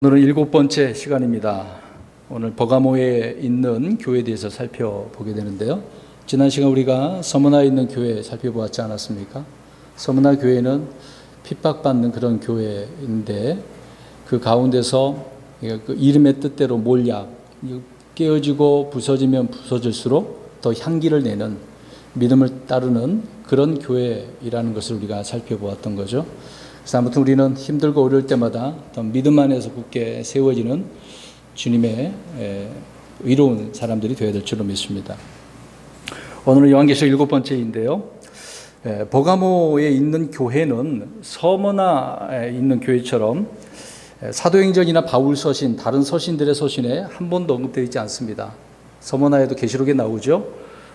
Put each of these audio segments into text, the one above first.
오늘은 7번째 시간입니다. 오늘 버가모에 있는 교회에 대해서 살펴보게 되는데요. 지난 시간 우리가 서머나에 있는 교회 살펴보았지 않았습니까? 서머나 교회는 핍박받는 그런 교회인데 그 가운데서 그 이름의 뜻대로 몰약, 깨어지고 부서지면 부서질수록 더 향기를 내는 믿음을 따르는 그런 교회이라는 것을 우리가 살펴보았던 거죠. 그래서 아무튼 우리는 힘들고 어려울 때마다 믿음 안에서 굳게 세워지는 주님의 의로운 사람들이 되어야 될 줄로 믿습니다. 오늘은 요한계시록 7번째인데요. 버가모에 있는 교회는 서머나에 있는 교회처럼 사도행전이나 바울 서신, 다른 서신들의 서신에 한 번도 언급되어 있지 않습니다. 서머나에도 계시록에 나오죠.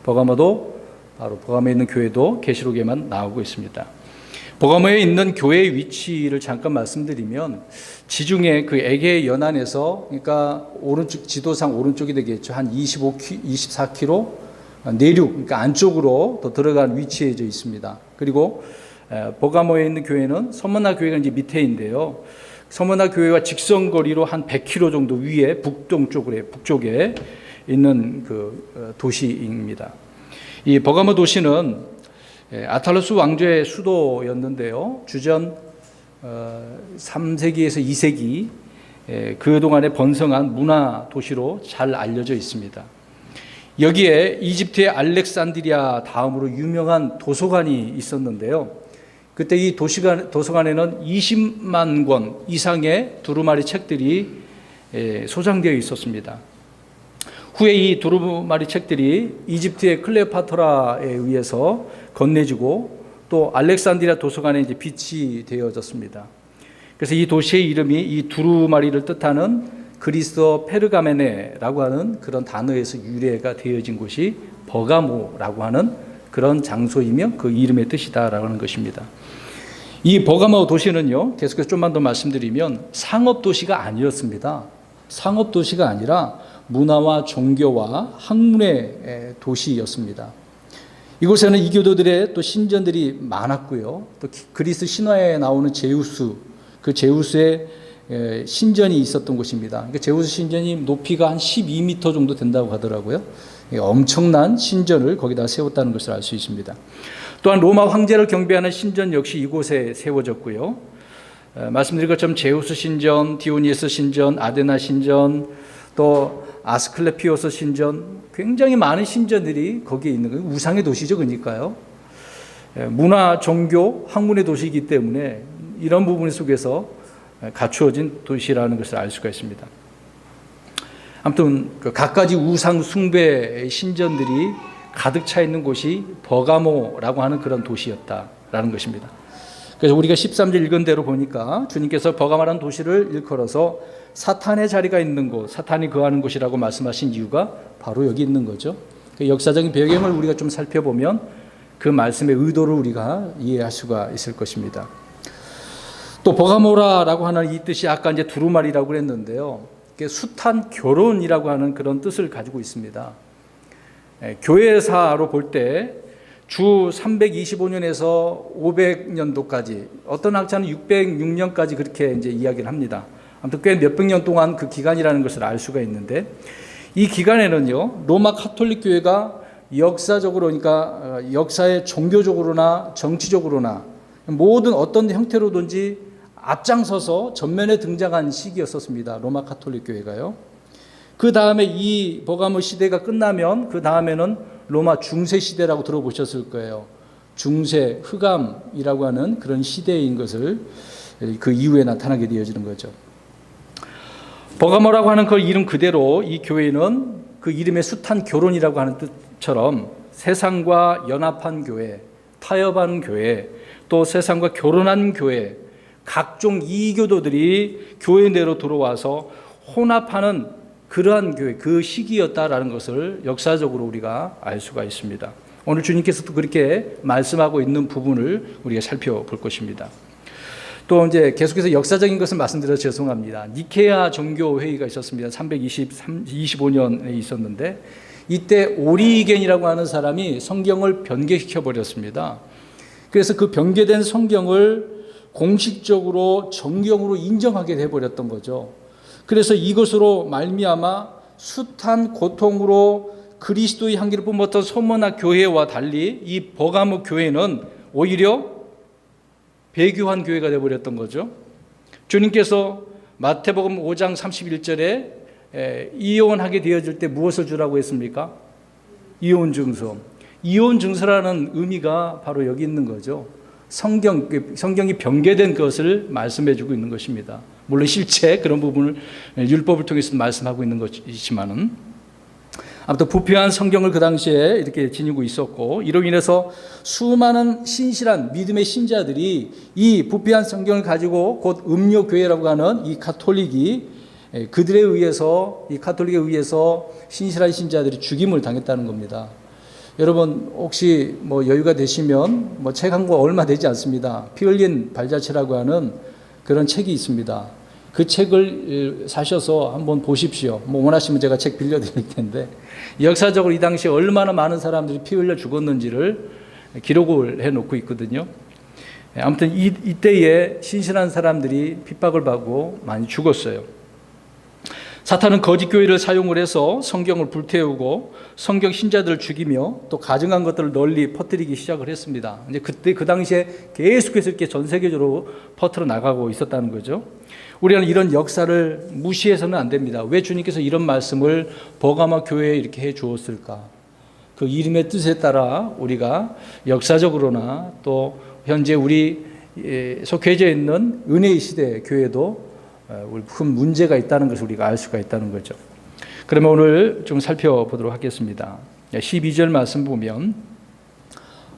버가모도 바로 버가모에 있는 교회도 계시록에만 나오고 있습니다. 버가모에 있는 교회의 위치를 잠깐 말씀드리면 지중해 그 에게 연안에서, 그러니까 오른쪽 지도상 오른쪽이 되겠죠. 한 24km 내륙, 그러니까 안쪽으로 더 들어간 위치에 있습니다. 그리고 버가모에 있는 교회는 서머나 교회가 이제 밑에인데요. 서머나 교회와 직선거리로 한 100km 정도 위에 북쪽에 있는 그 도시입니다. 이 버가모 도시는 아탈로스 왕조의 수도였는데요. 주전 3세기에서 2세기 그동안에 번성한 문화 도시로 잘 알려져 있습니다. 여기에 이집트의 알렉산드리아 다음으로 유명한 도서관이 있었는데요. 그때 이 도서관에는 20만 권 이상의 두루마리 책들이 소장되어 있었습니다. 후에 이 두루마리 책들이 이집트의 클레오파트라에 의해서 건네지고 또 알렉산드리아 도서관에 이제 비치되어졌습니다. 그래서 이 도시의 이름이 이 두루마리를 뜻하는 그리스어 페르가메네라고 하는 그런 단어에서 유래가 되어진 곳이 버가모라고 하는 그런 장소이며 그 이름의 뜻이다라고 하는 것입니다. 이 버가모 도시는요, 계속해서 좀만 더 말씀드리면 상업 도시가 아니었습니다. 상업 도시가 아니라 문화와 종교와 학문의 도시였습니다. 이곳에는 이교도들의 또 신전들이 많았고요. 또 그리스 신화에 나오는 제우스, 그 제우스의 신전이 있었던 곳입니다. 그러니까 제우스 신전이 높이가 한 12m 정도 된다고 하더라고요. 엄청난 신전을 거기다 세웠다는 것을 알 수 있습니다. 또한 로마 황제를 경배하는 신전 역시 이곳에 세워졌고요. 말씀드린 것처럼 제우스 신전, 디오니에스 신전, 아데나 신전, 또 아스클레피오스 신전, 굉장히 많은 신전들이 거기에 있는 거예요. 우상의 도시죠, 그러니까요. 문화, 종교, 학문의 도시이기 때문에 이런 부분 속에서 갖추어진 도시라는 것을 알 수가 있습니다. 아무튼 갖가지 우상 숭배의 신전들이 가득 차 있는 곳이 버가모라고 하는 그런 도시였다라는 것입니다. 그래서 우리가 13절 읽은 대로 보니까 주님께서 버가모라는 도시를 일컬어서 사탄의 자리가 있는 곳, 사탄이 거하는 곳이라고 말씀하신 이유가 바로 여기 있는 거죠. 역사적인 배경을 우리가 좀 살펴보면 그 말씀의 의도를 우리가 이해할 수가 있을 것입니다. 또 버가모라라고 하는 이 뜻이 아까 이제 두루마리라고 그랬는데요. 숱한 결혼이라고 하는 그런 뜻을 가지고 있습니다. 교회사로 볼 때 주 325년에서 500년도까지, 어떤 학자는 606년까지 그렇게 이제 이야기를 합니다. 아무튼 꽤 몇백 년 동안 그 기간이라는 것을 알 수가 있는데, 이 기간에는요, 로마 카톨릭 교회가 역사적으로, 그러니까 역사의 종교적으로나 정치적으로나 모든 어떤 형태로든지 앞장서서 전면에 등장한 시기였었습니다. 로마 카톨릭 교회가요. 그 다음에 이 버가모 시대가 끝나면 그 다음에는 로마 중세 시대라고 들어보셨을 거예요. 중세 흑암이라고 하는 그런 시대인 것을 그 이후에 나타나게 되어지는 거죠. 버가모라고 하는 그 이름 그대로 이 교회는 그 이름의 숱한 결혼이라고 하는 뜻처럼 세상과 연합한 교회, 타협한 교회, 또 세상과 결혼한 교회, 각종 이교도들이 교회 내로 들어와서 혼합하는 그러한 교회, 그 시기였다라는 것을 역사적으로 우리가 알 수가 있습니다. 오늘 주님께서도 그렇게 말씀하고 있는 부분을 우리가 살펴볼 것입니다. 또 이제 계속해서 역사적인 것을 말씀드려서 죄송합니다. 니케아 종교회의가 있었습니다. 325년에 있었는데 이때 오리겐이라고 하는 사람이 성경을 변개시켜 버렸습니다. 그래서 그 변개된 성경을 공식적으로 정경으로 인정하게 돼버렸던 거죠. 그래서 이것으로 말미암아 숱한 고통으로 그리스도의 향기를 뿜었던 소문화 교회와 달리 이 버가모 교회는 오히려 배교한 교회가 되어버렸던 거죠. 주님께서 마태복음 5장 31절에 이혼하게 되어질 때 무엇을 주라고 했습니까? 이혼 증서. 이혼 증서라는 의미가 바로 여기 있는 거죠. 성경이 변개된 것을 말씀해 주고 있는 것입니다. 물론 실제 그런 부분을 율법을 통해서 말씀하고 있는 것이지만은 아무튼 부패한 성경을 그 당시에 이렇게 지니고 있었고, 이로 인해서 수많은 신실한 믿음의 신자들이 이 부패한 성경을 가지고 곧 음료교회라고 하는 이 가톨릭에 의해서 신실한 신자들이 죽임을 당했다는 겁니다. 여러분 혹시 여유가 되시면 책 한 권 얼마 되지 않습니다. 피 흘린 발자취라고 하는 그런 책이 있습니다. 그 책을 사셔서 한번 보십시오. 원하시면 제가 책 빌려드릴 텐데, 역사적으로 이 당시에 얼마나 많은 사람들이 피 흘려 죽었는지를 기록을 해놓고 있거든요. 아무튼 이때에 신실한 사람들이 핍박을 받고 많이 죽었어요. 사탄은 거짓 교회를 사용을 해서 성경을 불태우고 성경 신자들을 죽이며 또 가증한 것들을 널리 퍼뜨리기 시작을 했습니다. 이제 그때 그 당시에 계속해서 이렇게 전 세계적으로 퍼뜨려 나가고 있었다는 거죠. 우리는 이런 역사를 무시해서는 안 됩니다. 왜 주님께서 이런 말씀을 버가모 교회에 이렇게 해 주었을까? 그 이름의 뜻에 따라 우리가 역사적으로나 또 현재 우리 속해져 있는 은혜의 시대 교회도 큰 문제가 있다는 것을 우리가 알 수가 있다는 거죠. 그러면 오늘 좀 살펴보도록 하겠습니다. 12절 말씀 보면,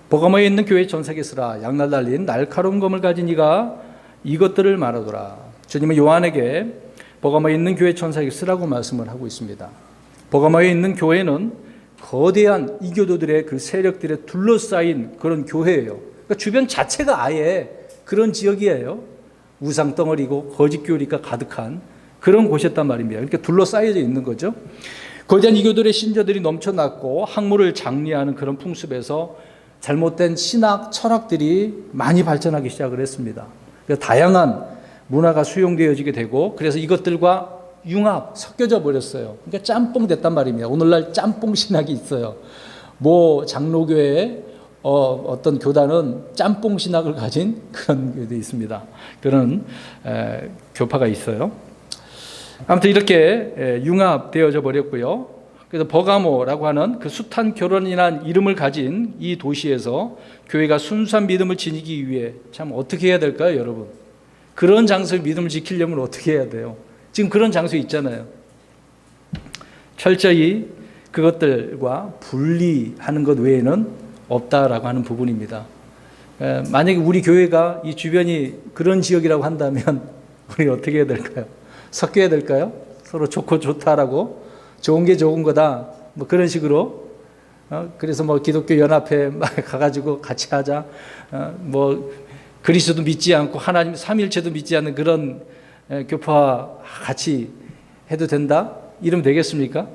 버가모에 있는 교회 전사에 쓰라. 양날 달린 날카로운 검을 가진 이가 이것들을 말하더라. 주님은 요한에게 버가모에 있는 교회 천사에게 쓰라고 말씀을 하고 있습니다. 버가모에 있는 교회는 거대한 이교도들의 그 세력들에 둘러싸인 그런 교회예요. 그러니까 주변 자체가 아예 그런 지역이에요. 우상 덩어리고 거짓 교리가 가득한 그런 곳이었단 말입니다. 이렇게 둘러싸여져 있는 거죠. 거대한 이교들의 신자들이 넘쳐났고 학문을 장려하는 그런 풍습에서 잘못된 신학, 철학들이 많이 발전하기 시작을 했습니다. 그래서 다양한 문화가 수용되어지게 되고, 그래서 이것들과 융합, 섞여져 버렸어요. 그러니까 짬뽕 됐단 말입니다. 오늘날 짬뽕 신학이 있어요. 장로교회에 어떤 교단은 짬뽕 신학을 가진 그런 교회도 있습니다. 그런 교파가 있어요. 아무튼 이렇게 융합되어져 버렸고요. 그래서 버가모라고 하는 그 숱한 결혼이라는 이름을 가진 이 도시에서 교회가 순수한 믿음을 지니기 위해 참 어떻게 해야 될까요, 여러분? 그런 장소에 믿음을 지키려면 어떻게 해야 돼요? 지금 그런 장소에 있잖아요. 철저히 그것들과 분리하는 것 외에는 없다라고 하는 부분입니다. 만약에 우리 교회가 이 주변이 그런 지역이라고 한다면 우리 어떻게 해야 될까요? 섞여야 될까요? 서로 좋고 좋다라고, 좋은 게 좋은 거다, 그런 식으로. 그래서 기독교 연합회 막 가가지고 같이 하자. 그리스도도 믿지 않고 하나님 삼일체도 믿지 않는 그런 교파와 같이 해도 된다? 이러면 되겠습니까?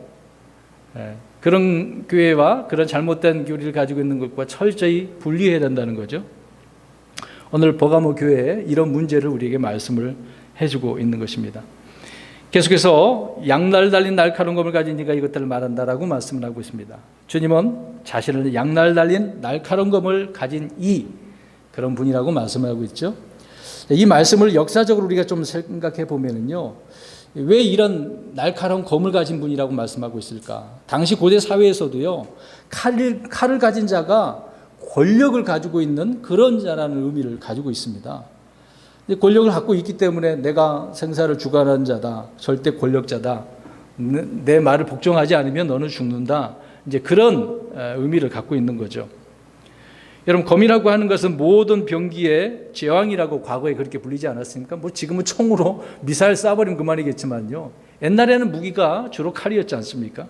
그런 교회와 그런 잘못된 교리를 가지고 있는 것과 철저히 분리해야 된다는 거죠. 오늘 버가모 교회에 이런 문제를 우리에게 말씀을 해주고 있는 것입니다. 계속해서 양날 달린 날카로운 검을 가진 이가 이것들을 말한다라고 말씀을 하고 있습니다. 주님은 자신을 양날 달린 날카로운 검을 가진 그런 분이라고 말씀하고 있죠. 이 말씀을 역사적으로 우리가 좀 생각해 보면은요, 왜 이런 날카로운 검을 가진 분이라고 말씀하고 있을까? 당시 고대 사회에서도요, 칼을 가진 자가 권력을 가지고 있는 그런 자라는 의미를 가지고 있습니다. 권력을 갖고 있기 때문에 내가 생사를 주관하는 자다, 절대 권력자다, 내 말을 복종하지 않으면 너는 죽는다, 이제 그런 의미를 갖고 있는 거죠. 여러분, 검이라고 하는 것은 모든 병기의 제왕이라고 과거에 그렇게 불리지 않았습니까? 지금은 총으로 미사일 쏴버리면 그만이겠지만요, 옛날에는 무기가 주로 칼이었지 않습니까?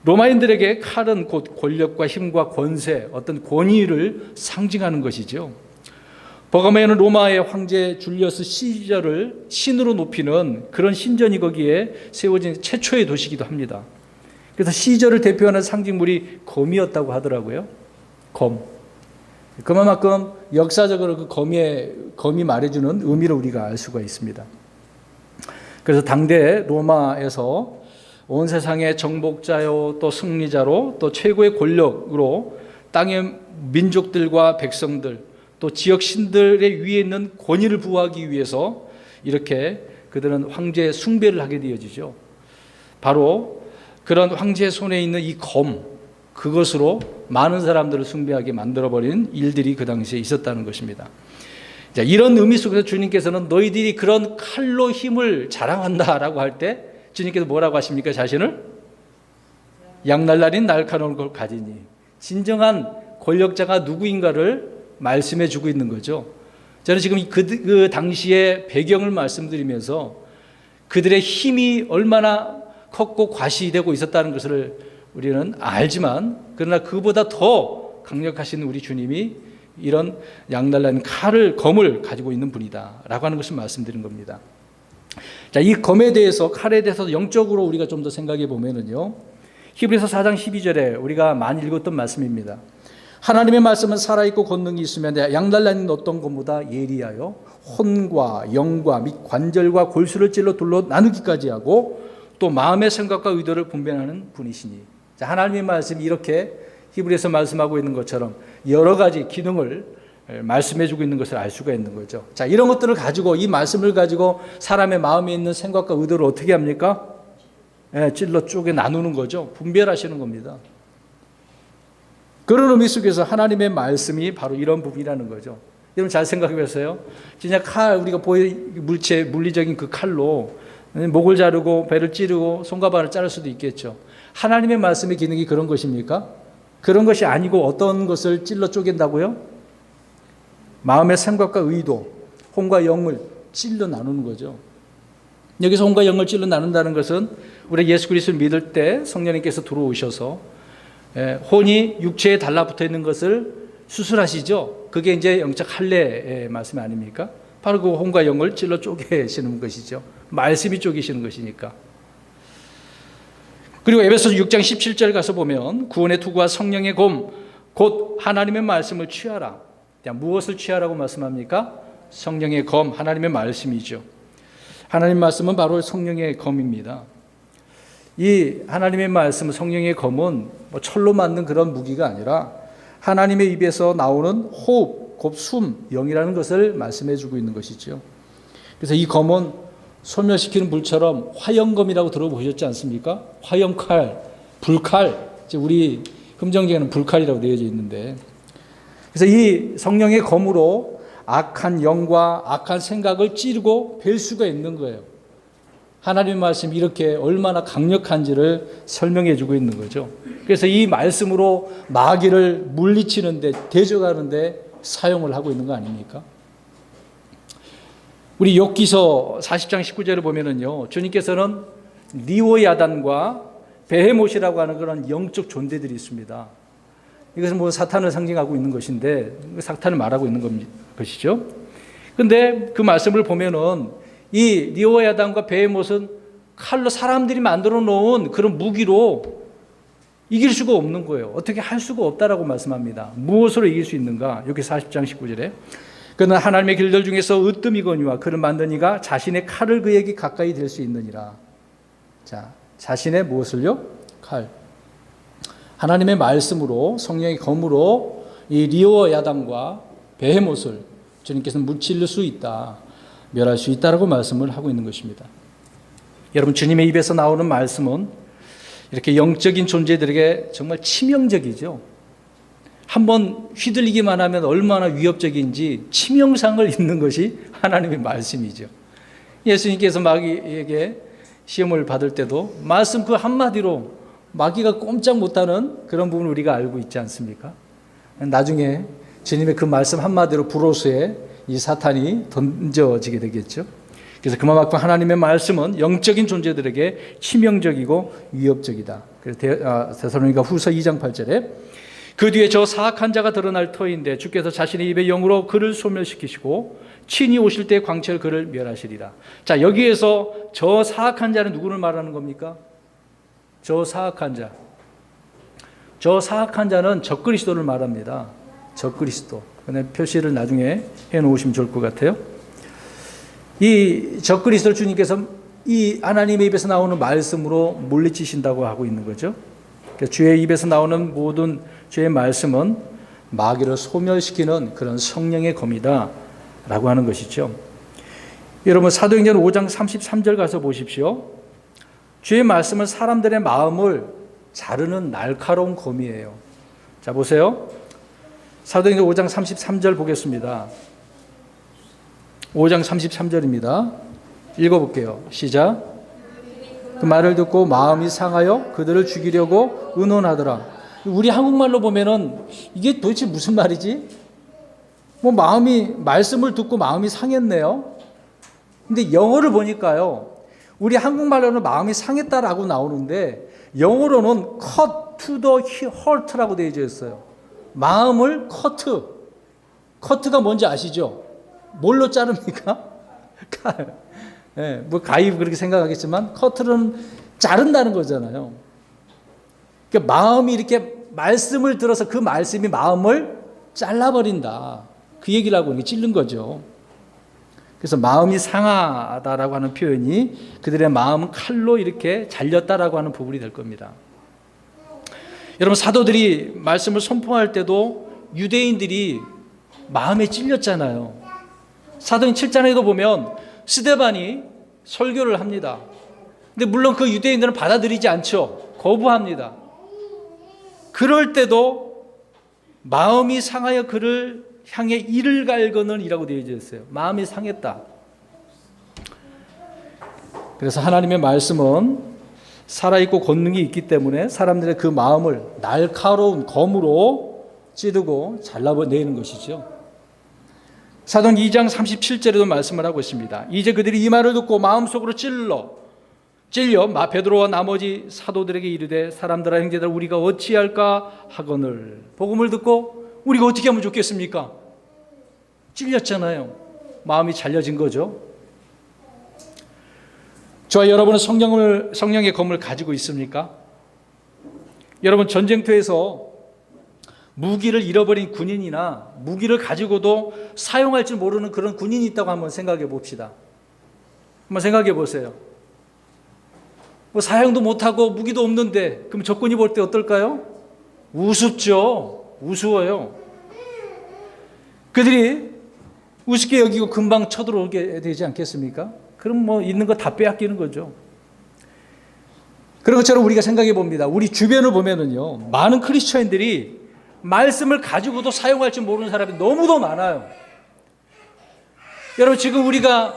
로마인들에게 칼은 곧 권력과 힘과 권세, 어떤 권위를 상징하는 것이죠. 버가모에는 로마의 황제 줄리어스 시저를 신으로 높이는 그런 신전이 거기에 세워진 최초의 도시이기도 합니다. 그래서 시저를 대표하는 상징물이 검이었다고 하더라고요. 검. 그만큼 역사적으로 그 검이 말해주는 의미를 우리가 알 수가 있습니다. 그래서 당대 로마에서 온 세상의 정복자요 또 승리자로 또 최고의 권력으로 땅의 민족들과 백성들 또 지역 신들의 위에 있는 권위를 부호하기 위해서 이렇게 그들은 황제의 숭배를 하게 되어지죠. 바로 그런 황제의 손에 있는 이 검, 그것으로 많은 사람들을 숭배하게 만들어버린 일들이 그 당시에 있었다는 것입니다. 자, 이런 의미 속에서 주님께서는 너희들이 그런 칼로 힘을 자랑한다라고 할 때 주님께서 뭐라고 하십니까? 자신을 양날라린 날카로운 걸 가지니, 진정한 권력자가 누구인가를 말씀해 주고 있는 거죠. 저는 지금 그 당시의 배경을 말씀드리면서 그들의 힘이 얼마나 컸고 과시되고 있었다는 것을 우리는 알지만, 그러나 그보다 더 강력하신 우리 주님이 이런 양날라는 검을 가지고 있는 분이다 라고 하는 것을 말씀드린 겁니다. 자, 이 검에 대해서, 칼에 대해서 영적으로 우리가 좀 더 생각해 보면은요, 히브리서 4장 12절에 우리가 많이 읽었던 말씀입니다. 하나님의 말씀은 살아있고 권능이 있으며 양날라는 어떤 것보다 예리하여 혼과 영과 및 관절과 골수를 찔러 둘러 나누기까지 하고 또 마음의 생각과 의도를 분별하는 분이시니. 자, 하나님의 말씀이 이렇게 히브리서 말씀하고 있는 것처럼 여러 가지 기능을 말씀해 주고 있는 것을 알 수가 있는 거죠. 자, 이런 것들을 가지고, 이 말씀을 가지고 사람의 마음에 있는 생각과 의도를 어떻게 합니까? 찔러 쪼개 나누는 거죠. 분별하시는 겁니다. 그런 의미 속에서 하나님의 말씀이 바로 이런 부분이라는 거죠. 여러분 잘 생각해 보세요. 진짜 우리가 물리적인 그 칼로 목을 자르고 배를 찌르고 손과 발을 자를 수도 있겠죠. 하나님의 말씀의 기능이 그런 것입니까? 그런 것이 아니고 어떤 것을 찔러 쪼갠다고요? 마음의 생각과 의도, 혼과 영을 찔러 나누는 거죠. 여기서 혼과 영을 찔러 나눈다는 것은 우리 예수 그리스도를 믿을 때 성령님께서 들어오셔서 혼이 육체에 달라붙어 있는 것을 수술하시죠. 그게 이제 영적 할례의 말씀 아닙니까? 바로 그 혼과 영을 찔러 쪼개시는 것이죠. 말씀이 쪼개시는 것이니까. 그리고 에베소서 6장 17절 가서 보면 구원의 투구와 성령의 검 곧 하나님의 말씀을 취하라. 무엇을 취하라고 말씀합니까? 성령의 검, 하나님의 말씀이죠. 하나님 말씀은 바로 성령의 검입니다. 이 하나님의 말씀, 성령의 검은 철로 만든 그런 무기가 아니라 하나님의 입에서 나오는 호흡, 곧 숨, 영이라는 것을 말씀해 주고 있는 것이죠. 그래서 이 검은 소멸시키는 불처럼 화염검이라고 들어보셨지 않습니까? 화염칼, 불칼, 우리 금정경에는 불칼이라고 되어져 있는데, 그래서 이 성령의 검으로 악한 영과 악한 생각을 찌르고 벨 수가 있는 거예요. 하나님의 말씀이 이렇게 얼마나 강력한지를 설명해 주고 있는 거죠. 그래서 이 말씀으로 마귀를 물리치는데, 대적하는데 사용을 하고 있는 거 아닙니까? 우리 욥기서 40장 19절을 보면은요, 주님께서는 리오야단과 베헤못이라고 하는 그런 영적 존재들이 있습니다. 이것은 사탄을 상징하고 있는 것인데, 사탄을 말하고 있는 것이죠. 그런데 그 말씀을 보면은 이 리오야단과 베헤못은 칼로 사람들이 만들어 놓은 그런 무기로 이길 수가 없는 거예요. 어떻게 할 수가 없다라고 말씀합니다. 무엇으로 이길 수 있는가? 여기 40장 19절에 그는 하나님의 길들 중에서 으뜸이거니와 그를 만든 이가 자신의 칼을 그에게 가까이 될 수 있느니라. 자, 자신의 무엇을요? 칼. 하나님의 말씀으로, 성령의 검으로 이 리오야단과 베헤못을 주님께서는 무찔릴 수 있다, 멸할 수 있다라고 말씀을 하고 있는 것입니다. 여러분, 주님의 입에서 나오는 말씀은 이렇게 영적인 존재들에게 정말 치명적이죠. 한번 휘둘리기만 하면 얼마나 위협적인지 치명상을 입는 것이 하나님의 말씀이죠. 예수님께서 마귀에게 시험을 받을 때도 말씀 그 한마디로 마귀가 꼼짝 못하는 그런 부분을 우리가 알고 있지 않습니까? 나중에 주님의 그 말씀 한마디로 불호수에 이 사탄이 던져지게 되겠죠. 그래서 그만큼 하나님의 말씀은 영적인 존재들에게 치명적이고 위협적이다. 그래서 데살로니가 후서 2장 8절에 그 뒤에 저 사악한 자가 드러날 터인데 주께서 자신의 입의 영으로 그를 소멸시키시고 친히 오실 때 광채를 그를 멸하시리라. 자, 여기에서 저 사악한 자는 누구를 말하는 겁니까? 저 사악한 자. 저 사악한 자는 적그리스도를 말합니다. 적그리스도. 그런데 표시를 나중에 해놓으시면 좋을 것 같아요. 이 적그리스도를 주님께서 이 하나님의 입에서 나오는 말씀으로 물리치신다고 하고 있는 거죠. 그러니까 주의 입에서 나오는 모든 주의 말씀은 마귀를 소멸시키는 그런 성령의 검이다 라고 하는 것이죠. 여러분 사도행전 5장 33절 가서 보십시오. 주의 말씀은 사람들의 마음을 자르는 날카로운 검이에요. 자 보세요. 사도행전 5장 33절 보겠습니다. 5장 33절입니다. 읽어볼게요. 시작. 그 말을 듣고 마음이 상하여 그들을 죽이려고 의논하더라. 우리 한국말로 보면은 이게 도대체 무슨 말이지? 뭐 말씀을 듣고 마음이 상했네요. 근데 영어를 보니까요. 우리 한국말로는 마음이 상했다라고 나오는데 영어로는 cut to the heart라고 되어 있어요. 마음을 커트가 뭔지 아시죠? 뭘로 자릅니까? 네, 뭐 가입 그렇게 생각하겠지만 커트는 자른다는 거잖아요. 그러니까 마음이 이렇게 말씀을 들어서 그 말씀이 마음을 잘라버린다. 그 얘기를 하고 찔른 거죠. 그래서 마음이 상하다라고 하는 표현이 그들의 마음은 칼로 이렇게 잘렸다라고 하는 부분이 될 겁니다. 여러분 사도들이 말씀을 선포할 때도 유대인들이 마음에 찔렸잖아요. 사도행 7장에도 보면 스데반이 설교를 합니다. 근데 물론 그 유대인들은 받아들이지 않죠. 거부합니다. 그럴 때도 마음이 상하여 그를 향해 이를 갈거는이라고 되어 있어요. 마음이 상했다. 그래서 하나님의 말씀은 살아있고 권능이 있기 때문에 사람들의 그 마음을 날카로운 검으로 찌르고 잘라내는 것이죠. 사도행 2장 37절에도 말씀을 하고 있습니다. 이제 그들이 이 말을 듣고 마음속으로 찔려 베드로와 나머지 사도들에게 이르되 사람들아 형제들아 우리가 어찌할까 하거늘. 복음을 듣고 우리가 어떻게 하면 좋겠습니까? 찔렸잖아요. 마음이 잘려진 거죠. 저와 여러분은 성령의 검을 가지고 있습니까? 여러분 전쟁터에서 무기를 잃어버린 군인이나 무기를 가지고도 사용할 줄 모르는 그런 군인이 있다고 한번 생각해 봅시다. 한번 생각해 보세요. 뭐 사용도 못하고 무기도 없는데 그럼 적군이 볼 때 어떨까요? 우습죠. 우스워요. 그들이 우습게 여기고 금방 쳐들어오게 되지 않겠습니까? 그럼 뭐 있는 거 다 빼앗기는 거죠. 그런 것처럼 우리가 생각해 봅니다. 우리 주변을 보면은요, 많은 크리스천들이 말씀을 가지고도 사용할 줄 모르는 사람이 너무도 많아요. 여러분 지금 우리가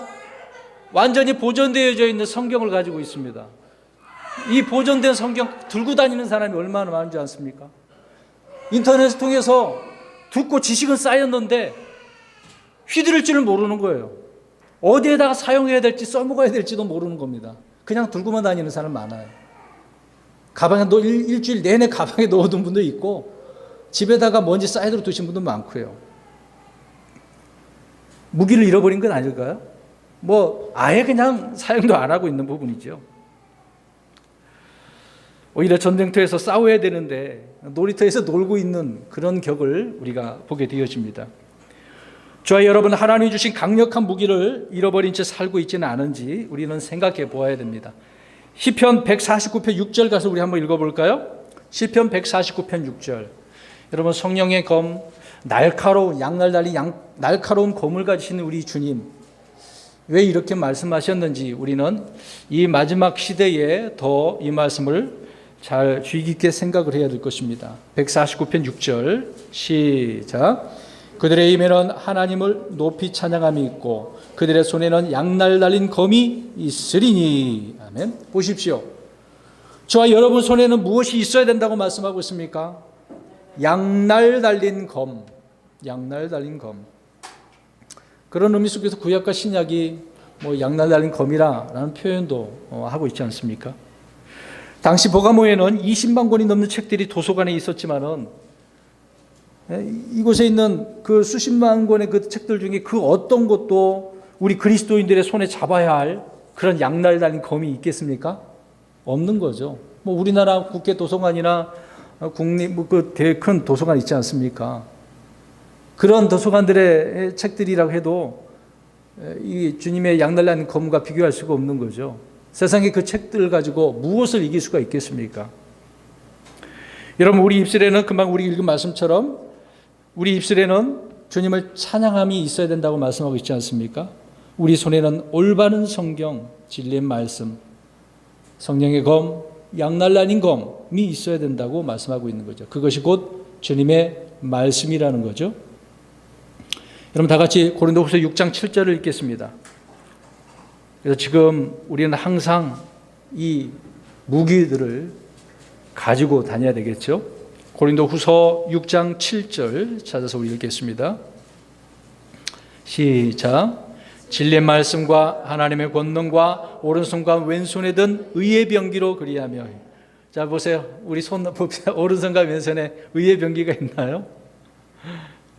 완전히 보존되어져 있는 성경을 가지고 있습니다. 이 보존된 성경 들고 다니는 사람이 얼마나 많은지 않습니까? 인터넷을 통해서 듣고 지식은 쌓였는데 휘두를 줄을 모르는 거예요. 어디에다가 사용해야 될지 써먹어야 될지도 모르는 겁니다. 그냥 들고만 다니는 사람 많아요. 가방에 일주일 내내 가방에 넣어둔 분도 있고 집에다가 먼지 사이드로 두신 분도 많고요. 무기를 잃어버린 건 아닐까요? 뭐 아예 그냥 사용도 안 하고 있는 부분이죠. 오히려 전쟁터에서 싸워야 되는데 놀이터에서 놀고 있는 그런 격을 우리가 보게 되어집니다. 저와 여러분 하나님이 주신 강력한 무기를 잃어버린 채 살고 있지는 않은지 우리는 생각해 보아야 됩니다. 시편 149편 6절 가서 우리 한번 읽어볼까요? 시편 149편 6절. 여러분 성령의 검, 날카로운 양날 달린 날카로운 검을 가지신 우리 주님, 왜 이렇게 말씀하셨는지 우리는 이 마지막 시대에 더 이 말씀을 잘 주의 깊게 생각을 해야 될 것입니다. 149편 6절 시작. 그들의 입에는 하나님을 높이 찬양함이 있고 그들의 손에는 양날 달린 검이 있으리니. 아멘. 보십시오. 저와 여러분 손에는 무엇이 있어야 된다고 말씀하고 있습니까? 양날 달린 검. 양날 달린 검. 그런 의미 속에서 구약과 신약이 뭐 양날 달린 검이라는 표현도 하고 있지 않습니까? 당시 버가모에는 20만 권이 넘는 책들이 도서관에 있었지만은 이곳에 있는 그 수십만 권의 그 책들 중에 그 어떤 것도 우리 그리스도인들의 손에 잡아야 할 그런 양날 달린 검이 있겠습니까? 없는 거죠. 뭐 우리나라 국회 도서관이나 국립 그 되게 큰 도서관 있지 않습니까? 그런 도서관들의 책들이라고 해도 이 주님의 양날 달린 검과 비교할 수가 없는 거죠. 세상의 그 책들을 가지고 무엇을 이길 수가 있겠습니까? 여러분, 우리 입술에는 금방 우리 읽은 말씀처럼 우리 입술에는 주님을 찬양함이 있어야 된다고 말씀하고 있지 않습니까? 우리 손에는 올바른 성경, 진리의 말씀, 성령의 검, 양날 아닌 검이 있어야 된다고 말씀하고 있는 거죠. 그것이 곧 주님의 말씀이라는 거죠. 여러분, 다 같이 고린도후서 6장 7절을 읽겠습니다. 그래서 지금 우리는 항상 이 무기들을 가지고 다녀야 되겠죠. 고린도후서 6장 7절 찾아서 우리 읽겠습니다. 시작. 진리의 말씀과 하나님의 권능과 오른손과 왼손에 든 의의 병기로 그리하며. 자, 보세요. 우리 손 봅시다. 오른손과 왼손에 의의 병기가 있나요?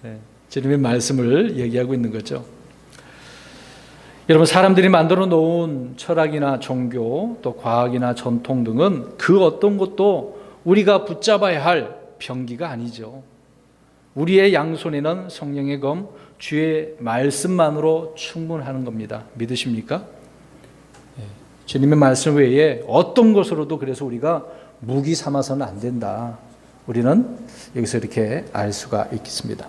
네, 주님의 말씀을 얘기하고 있는 거죠. 여러분, 사람들이 만들어 놓은 철학이나 종교, 또 과학이나 전통 등은 그 어떤 것도 우리가 붙잡아야 할 병기가 아니죠. 우리의 양손에는 성령의 검, 주의 말씀만으로 충분하는 겁니다. 믿으십니까? 주님의 말씀 외에 어떤 것으로도 그래서 우리가 무기 삼아서는 안 된다. 우리는 여기서 이렇게 알 수가 있겠습니다.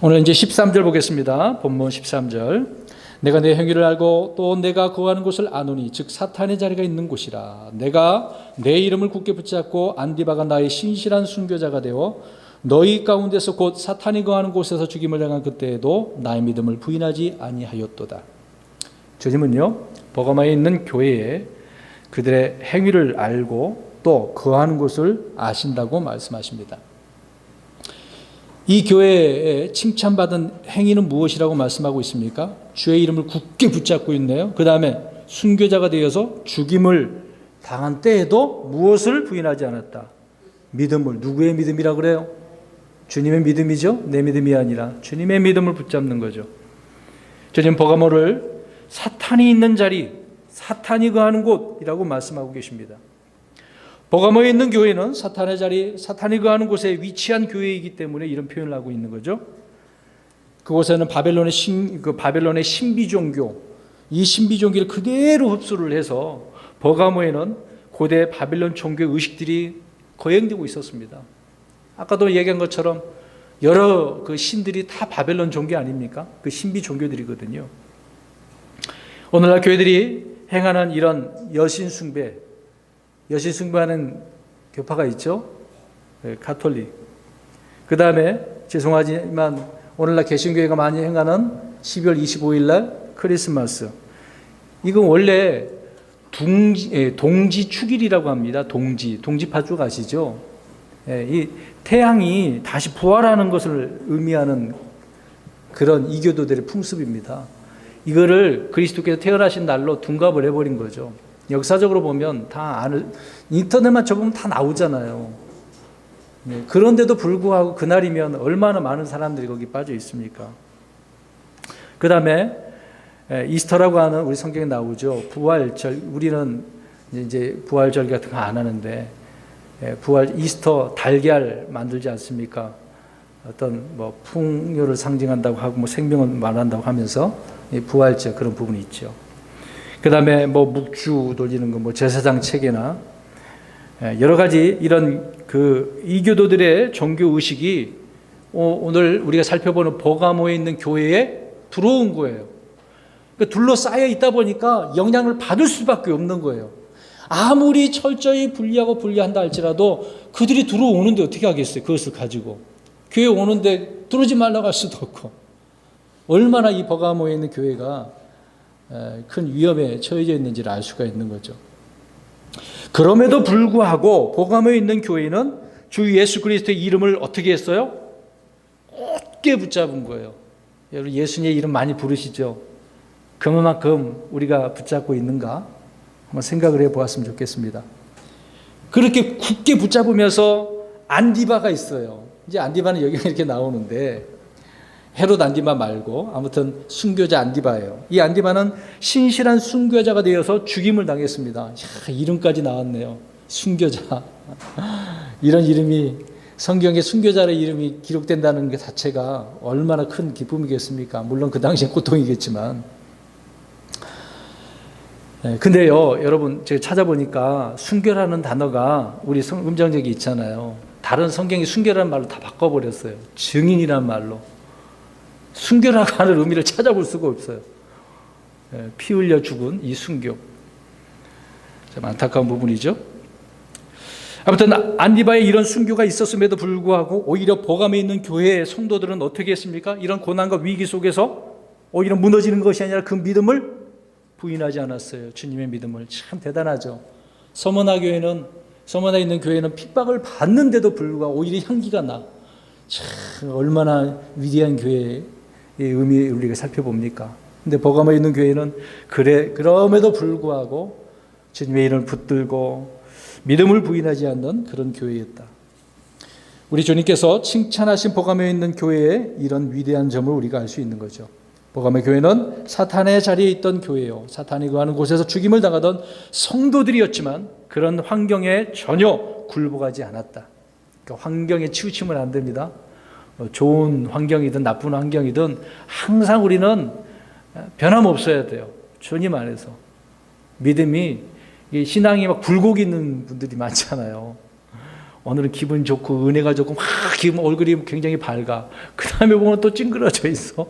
오늘 이제 13절 보겠습니다. 본문 13절. 내가 내 행위를 알고 또 내가 거하는 곳을 아노니 즉 사탄의 자리가 있는 곳이라. 내가 내 이름을 굳게 붙잡고 안디바가 나의 신실한 순교자가 되어 너희 가운데서 곧 사탄이 거하는 곳에서 죽임을 당한 그때에도 나의 믿음을 부인하지 아니하였도다. 주님은요, 버가모에 있는 교회에 그들의 행위를 알고 또 거하는 곳을 아신다고 말씀하십니다. 이 교회에 칭찬받은 행위는 무엇이라고 말씀하고 있습니까? 주의 이름을 굳게 붙잡고 있네요. 그 다음에 순교자가 되어서 죽임을 당한 때에도 무엇을 부인하지 않았다? 믿음을. 누구의 믿음이라 그래요? 주님의 믿음이죠. 내 믿음이 아니라 주님의 믿음을 붙잡는 거죠. 주님 버가모를 사탄이 있는 자리, 사탄이 거하는 곳이라고 말씀하고 계십니다. 버가모에 있는 교회는 사탄의 자리, 사탄이 거하는 곳에 위치한 교회이기 때문에 이런 표현을 하고 있는 거죠. 그곳에는 바벨론의 신비 종교, 이 신비 종교를 그대로 흡수를 해서 버가모에는 고대 바벨론 종교 의식들이 거행되고 있었습니다. 아까도 얘기한 것처럼 여러 그 신들이 다 바벨론 종교 아닙니까? 그 신비 종교들이거든요. 오늘날 교회들이 행하는 이런 여신 숭배하는 교파가 있죠. 가톨릭. 그 다음에 죄송하지만 오늘날 개신교회가 많이 행하는 12월 25일 날 크리스마스. 이건 원래 동지축일이라고 합니다. 동지파죽 아시죠? 이 태양이 다시 부활하는 것을 의미하는 그런 이교도들의 풍습입니다. 이거를 그리스도께서 태어나신 날로 둔갑을 해버린 거죠. 역사적으로 보면 인터넷만 쳐보면 다 나오잖아요. 그런데도 불구하고 그날이면 얼마나 많은 사람들이 거기 빠져 있습니까? 그 다음에 이스터라고 하는 우리 성경에 나오죠. 부활절. 우리는 이제 부활절 같은 거 안 하는데 이스터 달걀 만들지 않습니까? 어떤 뭐 풍요를 상징한다고 하고 뭐 생명을 말한다고 하면서 부활절 그런 부분이 있죠. 그 다음에 뭐 묵주 돌리는 거, 뭐 제사장 체계나 여러 가지 이런 그 이교도들의 종교 의식이 오늘 우리가 살펴보는 버가모에 있는 교회에 들어온 거예요. 그러니까 둘러싸여 있다 보니까 영향을 받을 수밖에 없는 거예요. 아무리 철저히 분리한다 할지라도 그들이 들어오는데 어떻게 하겠어요? 그것을 가지고 교회 오는데 들어오지 말라고 할 수도 없고. 얼마나 이 버가모에 있는 교회가 큰 위험에 처해져 있는지를 알 수가 있는 거죠. 그럼에도 불구하고 버가모에 있는 교회는 주 예수 그리스도의 이름을 어떻게 했어요? 굳게 붙잡은 거예요. 여러분 예수님의 이름 많이 부르시죠? 그만큼 우리가 붙잡고 있는가? 한번 생각을 해보았으면 좋겠습니다. 그렇게 굳게 붙잡으면서 안디바가 있어요. 이제 안디바는 여기 이렇게 나오는데 헤롯 안디바 말고 아무튼 순교자 안디바예요. 이 안디바는 신실한 순교자가 되어서 죽임을 당했습니다. 야, 이름까지 나왔네요. 순교자. 이런 이름이 성경에 순교자의 이름이 기록된다는 것 자체가 얼마나 큰 기쁨이겠습니까? 물론 그 당시엔 고통이겠지만 근데요, 여러분, 제가 찾아보니까 순교라는 단어가 우리 음정적이 있잖아요. 다른 성경이 순교라는 말로 다 바꿔버렸어요. 증인이라는 말로. 순교라고 하는 의미를 찾아볼 수가 없어요. 피 흘려 죽은 이 순교. 참 안타까운 부분이죠. 아무튼 안디바에 이런 순교가 있었음에도 불구하고 오히려 버감에 있는 교회의 성도들은 어떻게 했습니까? 이런 고난과 위기 속에서 오히려 무너지는 것이 아니라 그 믿음을 부인하지 않았어요. 주님의 믿음을. 참 대단하죠. 서머나에 있는 교회는 핍박을 받는데도 불구하고 오히려 향기가 나. 참 얼마나 위대한 교회의 의미를 우리가 살펴봅니까? 근데 버가모에 있는 교회는 그럼에도 불구하고 주님의 이름을 붙들고 믿음을 부인하지 않는 그런 교회였다. 우리 주님께서 칭찬하신 버가모에 있는 교회의 이런 위대한 점을 우리가 알 수 있는 거죠. 버가모 교회는 사탄의 자리에 있던 교회요. 사탄이 거하는 곳에서 죽임을 당하던 성도들이었지만 그런 환경에 전혀 굴복하지 않았다. 그러니까 환경에 치우치면 안 됩니다. 좋은 환경이든 나쁜 환경이든 항상 우리는 변함없어야 돼요. 주님 안에서. 믿음이, 신앙이 막 굴곡이 있는 분들이 많잖아요. 오늘은 기분 좋고 은혜가 좋고 막 얼굴이 굉장히 밝아. 그 다음에 보면 또 찡그러져 있어.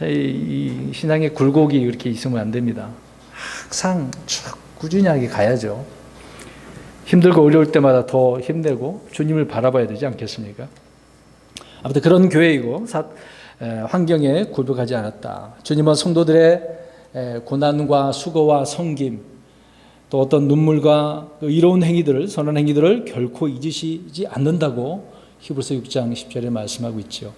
이 신앙의 굴곡이 이렇게 있으면 안 됩니다. 항상 쭉 꾸준하게 가야죠. 힘들고 어려울 때마다 더 힘내고 주님을 바라봐야 되지 않겠습니까? 아무튼 그런 교회이고 환경에 굴복하지 않았다. 주님은 성도들의 고난과 수고와 섬김, 또 어떤 눈물과 이로운 행위들을, 선한 행위들을 결코 잊으시지 않는다고 히브리서 6장 10절에 말씀하고 있죠.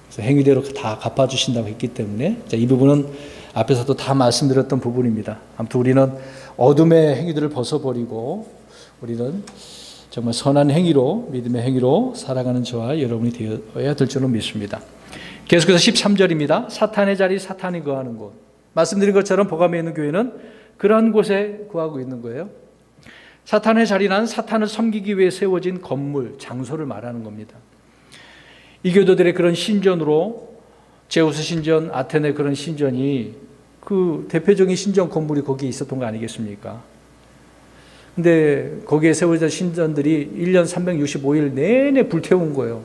그래서 행위대로 다 갚아주신다고 했기 때문에 이 부분은 앞에서도 다 말씀드렸던 부분입니다. 아무튼 우리는 어둠의 행위들을 벗어버리고 우리는 정말 선한 행위로, 믿음의 행위로 살아가는 저와 여러분이 되어야 될 줄로 믿습니다. 계속해서 13절입니다. 사탄의 자리, 사탄이 거하는 곳. 말씀드린 것처럼 버가모에 있는 교회는 그러한 곳에 거하고 있는 거예요. 사탄의 자리란 사탄을 섬기기 위해 세워진 건물, 장소를 말하는 겁니다. 이 교도들의 그런 신전으로 제우스 신전, 아테네 그런 신전이 그 대표적인 신전 건물이 거기에 있었던 거 아니겠습니까? 근데 거기에 세워진 신전들이 1년 365일 내내 불태운 거예요.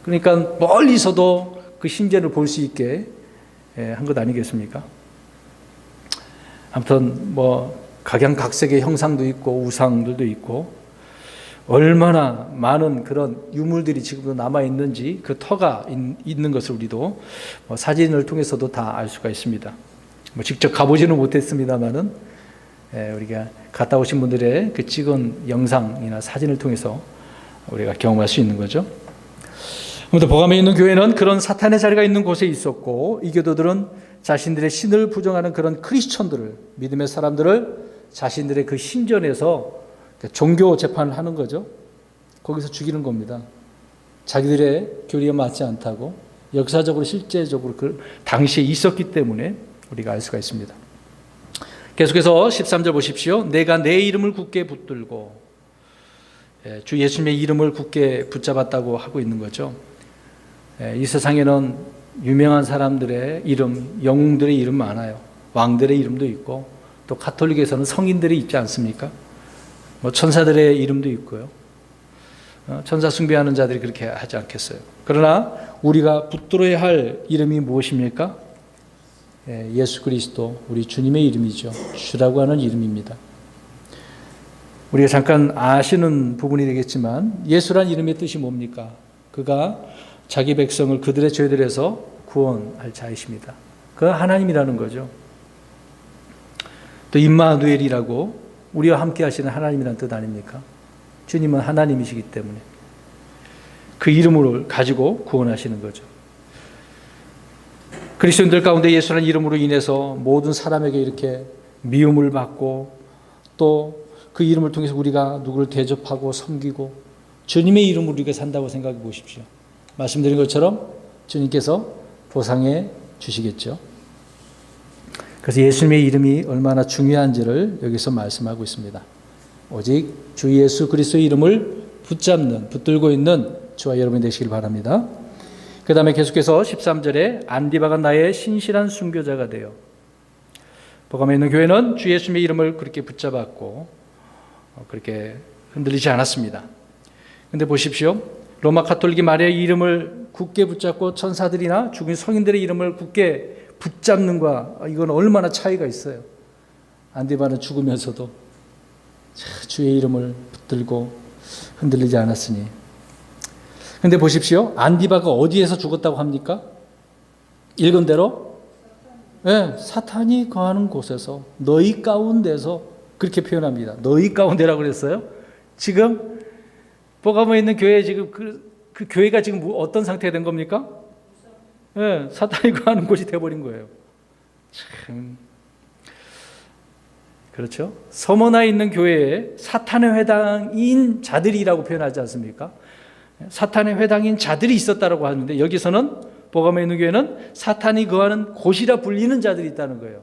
그러니까 멀리서도 그 신전을 볼 수 있게 한 것 아니겠습니까? 아무튼 각양각색의 형상도 있고 우상들도 있고 얼마나 많은 그런 유물들이 지금도 남아있는지 그 터가 있는 것을 우리도 사진을 통해서도 다 알 수가 있습니다. 직접 가보지는 못했습니다만은 우리가 갔다 오신 분들의 그 찍은 영상이나 사진을 통해서 우리가 경험할 수 있는 거죠. 아무튼 버가모에 있는 교회는 그런 사탄의 자리가 있는 곳에 있었고 이 교도들은 자신들의 신을 부정하는 그런 크리스천들을, 믿음의 사람들을 자신들의 그 신전에서 종교 재판을 하는 거죠. 거기서 죽이는 겁니다. 자기들의 교리에 맞지 않다고 역사적으로 실제적으로 그 당시에 있었기 때문에 우리가 알 수가 있습니다. 계속해서 13절 보십시오. 내가 내 이름을 굳게 붙들고, 주 예수님의 이름을 굳게 붙잡았다고 하고 있는 거죠. 이 세상에는 유명한 사람들의 이름, 영웅들의 이름 많아요. 왕들의 이름도 있고 또 가톨릭에서는 성인들이 있지 않습니까? 천사들의 이름도 있고요. 천사 숭배하는 자들이 그렇게 하지 않겠어요. 그러나 우리가 붙들어야 할 이름이 무엇입니까? 예수 그리스도, 우리 주님의 이름이죠. 주라고 하는 이름입니다. 우리가 잠깐 아시는 부분이 되겠지만 예수란 이름의 뜻이 뭡니까? 그가 자기 백성을 그들의 죄들에서 구원할 자이십니다. 그가 하나님이라는 거죠. 또 임마누엘이라고 우리와 함께 하시는 하나님이라는 뜻 아닙니까? 주님은 하나님이시기 때문에 그 이름을 가지고 구원하시는 거죠. 그리스도인들 가운데 예수라는 이름으로 인해서 모든 사람에게 이렇게 미움을 받고 또 그 이름을 통해서 우리가 누구를 대접하고 섬기고 주님의 이름으로 우리가 산다고 생각해 보십시오. 말씀드린 것처럼 주님께서 보상해 주시겠죠. 그래서 예수님의 이름이 얼마나 중요한지를 여기서 말씀하고 있습니다. 오직 주 예수 그리스도의 이름을 붙들고 있는 저와 여러분이 되시길 바랍니다. 그 다음에 계속해서 13절에 안디바가 나의 신실한 순교자가 되어, 버가모에 있는 교회는 주 예수님의 이름을 그렇게 붙잡았고 그렇게 흔들리지 않았습니다. 근데 보십시오. 로마 가톨릭이 마리아의 이름을 굳게 붙잡고 천사들이나 죽은 성인들의 이름을 굳게 붙잡는과 이건 얼마나 차이가 있어요. 안디바는 죽으면서도 주의 이름을 붙들고 흔들리지 않았으니. 근데 보십시오. 안디바가 어디에서 죽었다고 합니까? 읽은 대로 네, 사탄이 거하는 곳에서, 너희 가운데서 그렇게 표현합니다. 너희 가운데라고 그랬어요. 지금 버가모에 있는 교회 지금 그 교회가 지금 어떤 상태가 된 겁니까? 네, 사탄이 거하는 곳이 돼버린 거예요. 참 그렇죠. 서머나에 있는 교회에 사탄의 회당인 자들이라고 표현하지 않습니까? 사탄의 회당인 자들이 있었다라고 하는데 여기서는 버가모에 있는 교회는 사탄이 거하는 곳이라 불리는 자들이 있다는 거예요.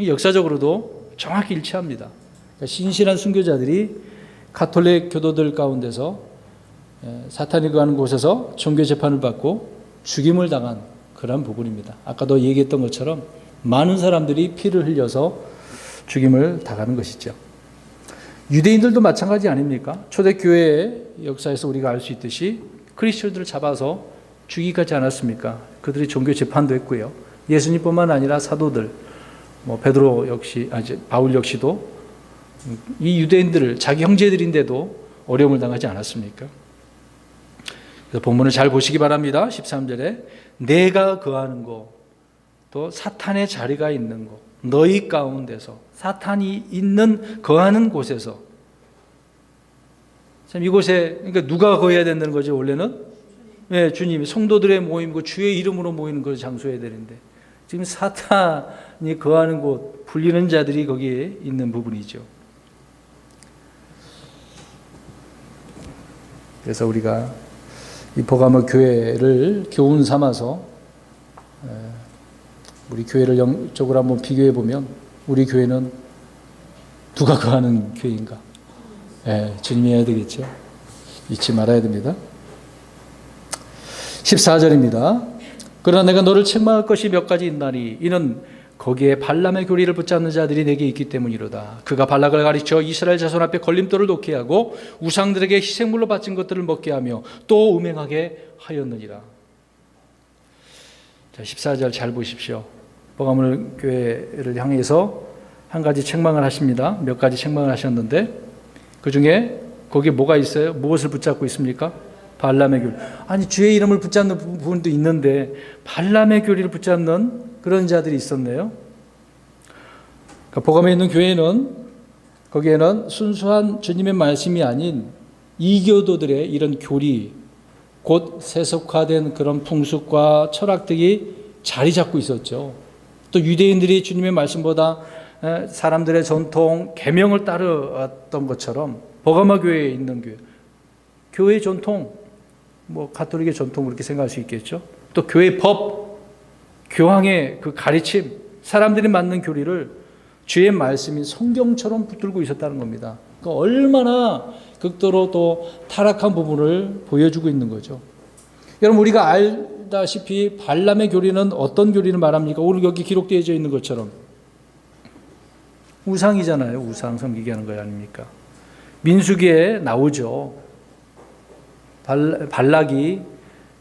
역사적으로도 정확히 일치합니다. 그러니까 신실한 순교자들이 가톨릭 교도들 가운데서 사탄이 거하는 곳에서 종교 재판을 받고 죽임을 당한 그런 부분입니다. 아까도 얘기했던 것처럼 많은 사람들이 피를 흘려서 죽임을 당하는 것이죠. 유대인들도 마찬가지 아닙니까? 초대교회의 역사에서 우리가 알 수 있듯이 크리스천들을 잡아서 죽이지 않았습니까? 그들이 종교 재판도 했고요. 예수님뿐만 아니라 사도들, 베드로 역시, 바울 역시도 이 유대인들을 자기 형제들인데도 어려움을 당하지 않았습니까? 그래서 본문을 잘 보시기 바랍니다. 13절에 내가 거하는 곳, 또 사탄의 자리가 있는 곳, 너희 가운데서 사탄이 있는 거하는 곳에서. 참 이곳에 그러니까 누가 거해야 된다는 거죠? 원래는 네, 주님이 성도들의 모임이고 주의 이름으로 모이는 걸 장소해야 되는데 지금 사탄이 거하는 곳, 불리는 자들이 거기에 있는 부분이죠. 그래서 우리가 이 버가모 교회를 교훈 삼아서 우리 교회를 영적으로 한번 비교해 보면 우리 교회는 누가 거하는 교회인가? 주님이 해야 되겠죠. 잊지 말아야 됩니다. 14절입니다. 그러나 내가 너를 책망할 것이 몇 가지 있나니 이는 거기에 발람의 교리를 붙잡는 자들이 내게 있기 때문이로다. 그가 발락을 가르쳐 이스라엘 자손 앞에 걸림돌을 놓게 하고 우상들에게 희생물로 바친 것들을 먹게 하며 또 음행하게 하였느니라. 자, 14절 잘 보십시오. 버가모 교회를 향해서 한 가지 책망을 하십니다. 몇 가지 책망을 하셨는데 그 중에 거기에 뭐가 있어요? 무엇을 붙잡고 있습니까? 발람의 교리. 아니 주의 이름을 붙잡는 부분도 있는데 발람의 교리를 붙잡는 그런 자들이 있었네요. 그러니까 버가모에 있는 교회는 거기에는 순수한 주님의 말씀이 아닌 이교도들의 이런 교리, 곧 세속화된 그런 풍습과 철학들이 자리 잡고 있었죠. 또 유대인들이 주님의 말씀보다 사람들의 전통, 계명을 따르던 것처럼 버가모 교회에 있는 교회의 전통, 가톨릭의 전통 그렇게 생각할 수 있겠죠. 또 교회 법, 교황의 그 가르침, 사람들이 맞는 교리를 주의 말씀인 성경처럼 붙들고 있었다는 겁니다. 그러니까 얼마나 극도로 또 타락한 부분을 보여주고 있는 거죠. 여러분 우리가 알다시피 발람의 교리는 어떤 교리를 말합니까? 오늘 여기 기록되어져 있는 것처럼 우상이잖아요. 우상 섬기게 하는 거 아닙니까? 민수기에 나오죠. 발락이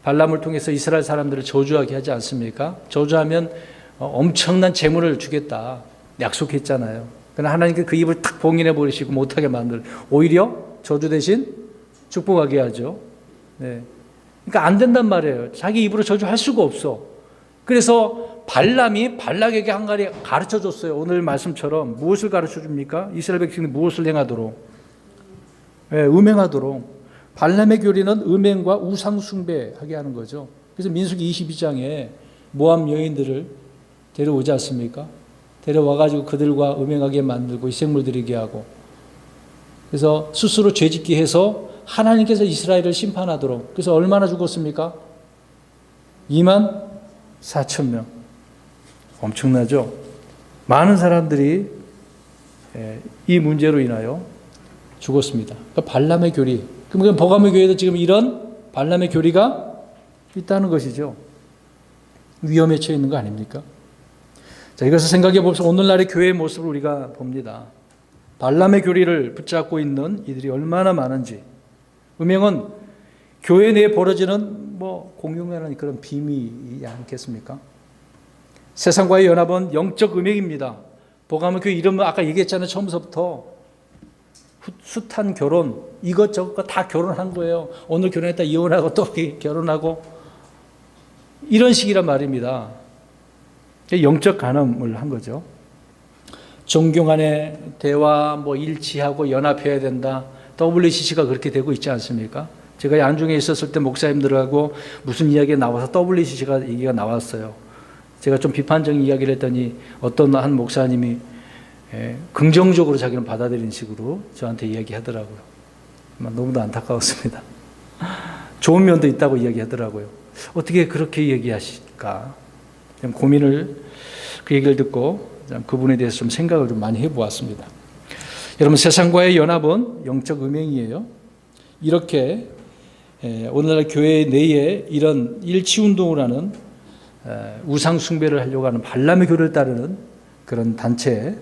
발람을 통해서 이스라엘 사람들을 저주하게 하지 않습니까? 저주하면 엄청난 재물을 주겠다 약속했잖아요. 그러나 하나님께 그 입을 탁 봉인해 버리시고 못하게 오히려 저주 대신 축복하게 하죠. 네. 그러니까 안 된단 말이에요. 자기 입으로 저주할 수가 없어. 그래서 발람이 발락에게 한 가지 가르쳐 줬어요. 오늘 말씀처럼 무엇을 가르쳐 줍니까? 이스라엘 백성이 무엇을 행하도록? 네, 음행하도록. 발람의 교리는 음행과 우상 숭배하게 하는 거죠. 그래서 민수기 22장에 모압 여인들을 데려오지 않습니까? 데려와가지고 그들과 음행하게 만들고 희생물 드리게 하고 그래서 스스로 죄짓게 해서 하나님께서 이스라엘을 심판하도록. 그래서 얼마나 죽었습니까? 24,000명. 엄청나죠? 많은 사람들이 이 문제로 인하여 죽었습니다. 그러니까 발람의 교리. 그럼 버가모 교회도 지금 이런 발람의 교리가 있다는 것이죠. 위험에 처해 있는 거 아닙니까? 자, 이것을 생각해 보면서 오늘날의 교회의 모습을 우리가 봅니다. 발람의 교리를 붙잡고 있는 이들이 얼마나 많은지. 음행은 교회 내에 벌어지는 공용하는 그런 비밀이지 않겠습니까? 세상과의 연합은 영적 음행입니다. 복음의 교회 이름은 아까 얘기했잖아요. 처음부터 숱한 결혼, 이것저것 다 결혼한 거예요. 오늘 결혼했다 이혼하고 또 결혼하고 이런 식이란 말입니다. 영적 간음을 한 거죠. 종교 간의 대화 일치하고 연합해야 된다. WCC가 그렇게 되고 있지 않습니까? 제가 양중에 있었을 때 목사님들하고 무슨 이야기가 나와서 WCC가 얘기가 나왔어요. 제가 좀 비판적인 이야기를 했더니 어떤 한 목사님이 긍정적으로 자기는 받아들이는 식으로 저한테 이야기하더라고요. 너무도 안타까웠습니다. 좋은 면도 있다고 이야기하더라고요. 어떻게 그렇게 얘기하실까? 고민을 그 얘기를 듣고 그 부분에 대해서 좀 생각을 좀 많이 해보았습니다. 여러분, 세상과의 연합은 영적 음행이에요. 이렇게 오늘날 교회 내에 이런 일치운동을 하는 우상 숭배를 하려고 하는 발람의 교를 따르는 그런 단체,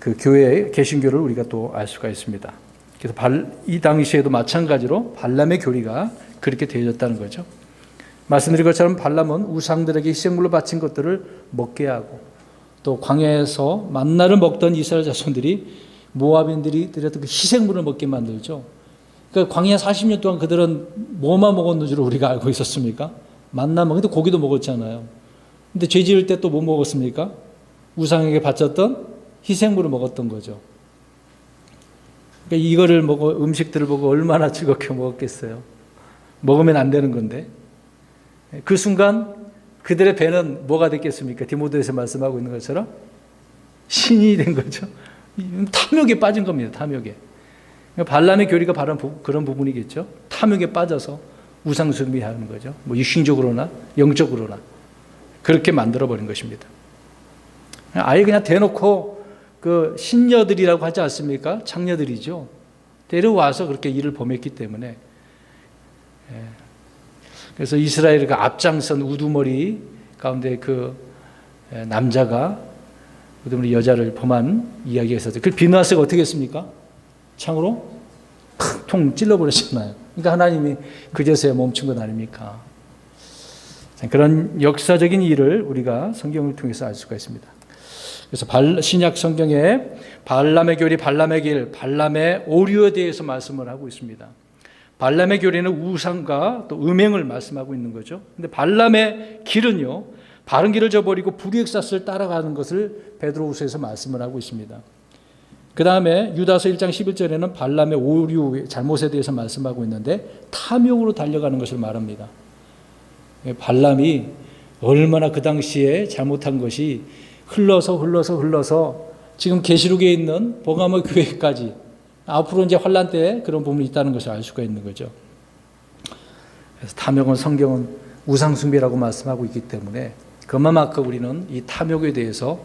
그 교회의 개신교를 우리가 또 알 수가 있습니다. 그래서 이 당시에도 마찬가지로 발람의 교리가 그렇게 되어졌다는 거죠. 말씀드린 것처럼 발람은 우상들에게 희생물로 바친 것들을 먹게 하고 또 광야에서 만나를 먹던 이스라엘 자손들이 모압인들이 드렸던 그 희생물을 먹게 만들죠. 그러니까 광야 40년 동안 그들은 뭐만 먹었는 줄 우리가 알고 있었습니까? 만나 먹는데 고기도 먹었잖아요. 근데 죄 지을 때 또 뭐 먹었습니까? 우상에게 바쳤던 희생물을 먹었던 거죠. 그러니까 이거를 음식들을 보고 얼마나 즐겁게 먹었겠어요. 먹으면 안 되는 건데. 그 순간 그들의 배는 뭐가 됐겠습니까? 디모데에서 말씀하고 있는 것처럼 신이 된 거죠. 탐욕에 빠진 겁니다. 탐욕에. 발람의 교리가 바로 그런 부분이겠죠. 탐욕에 빠져서 우상 숭배하는 거죠. 육신적으로나 영적으로나 그렇게 만들어버린 것입니다. 아예 그냥 대놓고 그 신녀들이라고 하지 않습니까? 창녀들이죠. 데려와서 그렇게 일을 범했기 때문에. 그래서 이스라엘의 그 앞장선 우두머리 가운데 그 남자가 우두머리 여자를 범한 이야기가 있었죠. 그 비누아스가 어떻게 했습니까? 창으로 통 찔러버렸잖아요. 그러니까 하나님이 그제서야 멈춘 것 아닙니까? 그런 역사적인 일을 우리가 성경을 통해서 알 수가 있습니다. 그래서 신약 성경에 발람의 교리, 발람의 길, 발람의 오류에 대해서 말씀을 하고 있습니다. 발람의 교리는 우상과 또 음행을 말씀하고 있는 거죠. 근데 발람의 길은요, 바른 길을 저버리고 불의익사스를 따라가는 것을 베드로후서에서 말씀을 하고 있습니다. 그 다음에 유다서 1장 11절에는 발람의 오류, 잘못에 대해서 말씀하고 있는데 탐욕으로 달려가는 것을 말합니다. 발람이 얼마나 그 당시에 잘못한 것이 흘러서 지금 계시록에 있는 버가모 교회까지 앞으로 이제 환란 때 그런 부분이 있다는 것을 알 수가 있는 거죠. 그래서 탐욕은 성경은 우상 숭배라고 말씀하고 있기 때문에 그만큼 우리는 이 탐욕에 대해서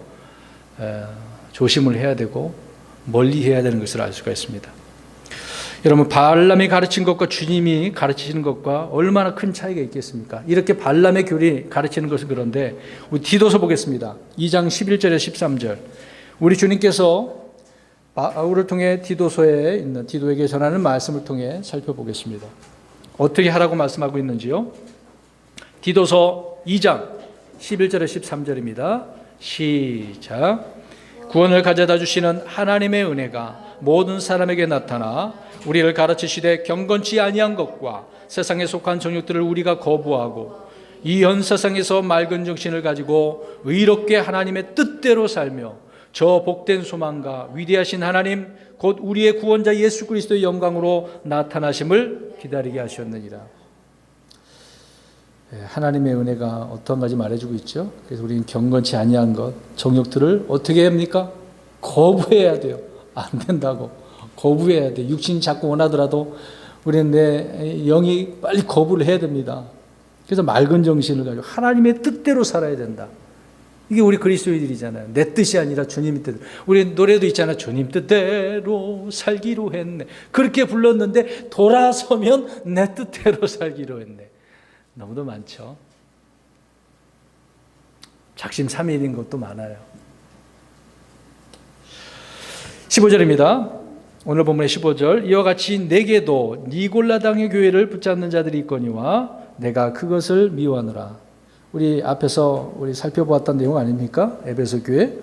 조심을 해야 되고 멀리 해야 되는 것을 알 수가 있습니다. 여러분, 발람이 가르친 것과 주님이 가르치시는 것과 얼마나 큰 차이가 있겠습니까? 이렇게 발람의 교리 가르치는 것은 그런데 우리 디도서 보겠습니다. 2장 11절에서 13절. 우리 주님께서 바울을 통해 디도서에 있는 디도에게 전하는 말씀을 통해 살펴보겠습니다. 어떻게 하라고 말씀하고 있는지요? 디도서 2장 11절에서 13절입니다. 시작. 구원을 가져다 주시는 하나님의 은혜가 모든 사람에게 나타나 우리를 가르치시되 경건치 아니한 것과 세상에 속한 정욕들을 우리가 거부하고 이 현 세상에서 맑은 정신을 가지고 의롭게 하나님의 뜻대로 살며 저 복된 소망과 위대하신 하나님 곧 우리의 구원자 예수 그리스도의 영광으로 나타나심을 기다리게 하셨느니라. 하나님의 은혜가 어떤 가지 말해주고 있죠. 그래서 우리는 경건치 아니한 것, 정욕들을 어떻게 합니까? 거부해야 돼요. 안 된다고. 거부해야 돼. 육신이 자꾸 원하더라도 우리는 내 영이 빨리 거부를 해야 됩니다. 그래서 맑은 정신을 가지고 하나님의 뜻대로 살아야 된다. 이게 우리 그리스도인들이잖아요. 내 뜻이 아니라 주님 뜻. 우리 노래도 있잖아요. 주님 뜻대로 살기로 했네. 그렇게 불렀는데 돌아서면 내 뜻대로 살기로 했네. 너무도 많죠. 작심삼일인 것도 많아요. 15절입니다. 오늘 본문의 15절. 이와 같이 내게도 니골라당의 교회를 붙잡는 자들이 있거니와 내가 그것을 미워하노라. 우리 앞에서 우리 살펴보았던 내용 아닙니까? 에베소 교회.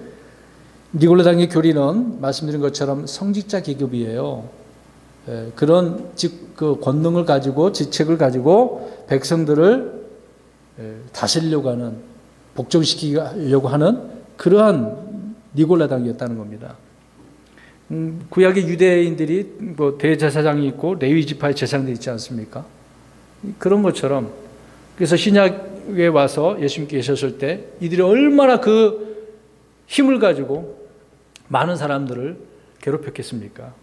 니골라당의 교리는 말씀드린 것처럼 성직자 계급이에요. 그런 그 권능을 가지고 직책을 가지고 백성들을 다스리려고 하는, 복종시키려고 하는 그러한 니골라당이었다는 겁니다. 구약의 유대인들이 뭐 대제사장이 있고 레위 지파의 제사장들이 있지 않습니까? 그런 것처럼, 그래서 신약에 와서 예수님께 계셨을 때 이들이 얼마나 그 힘을 가지고 많은 사람들을 괴롭혔겠습니까?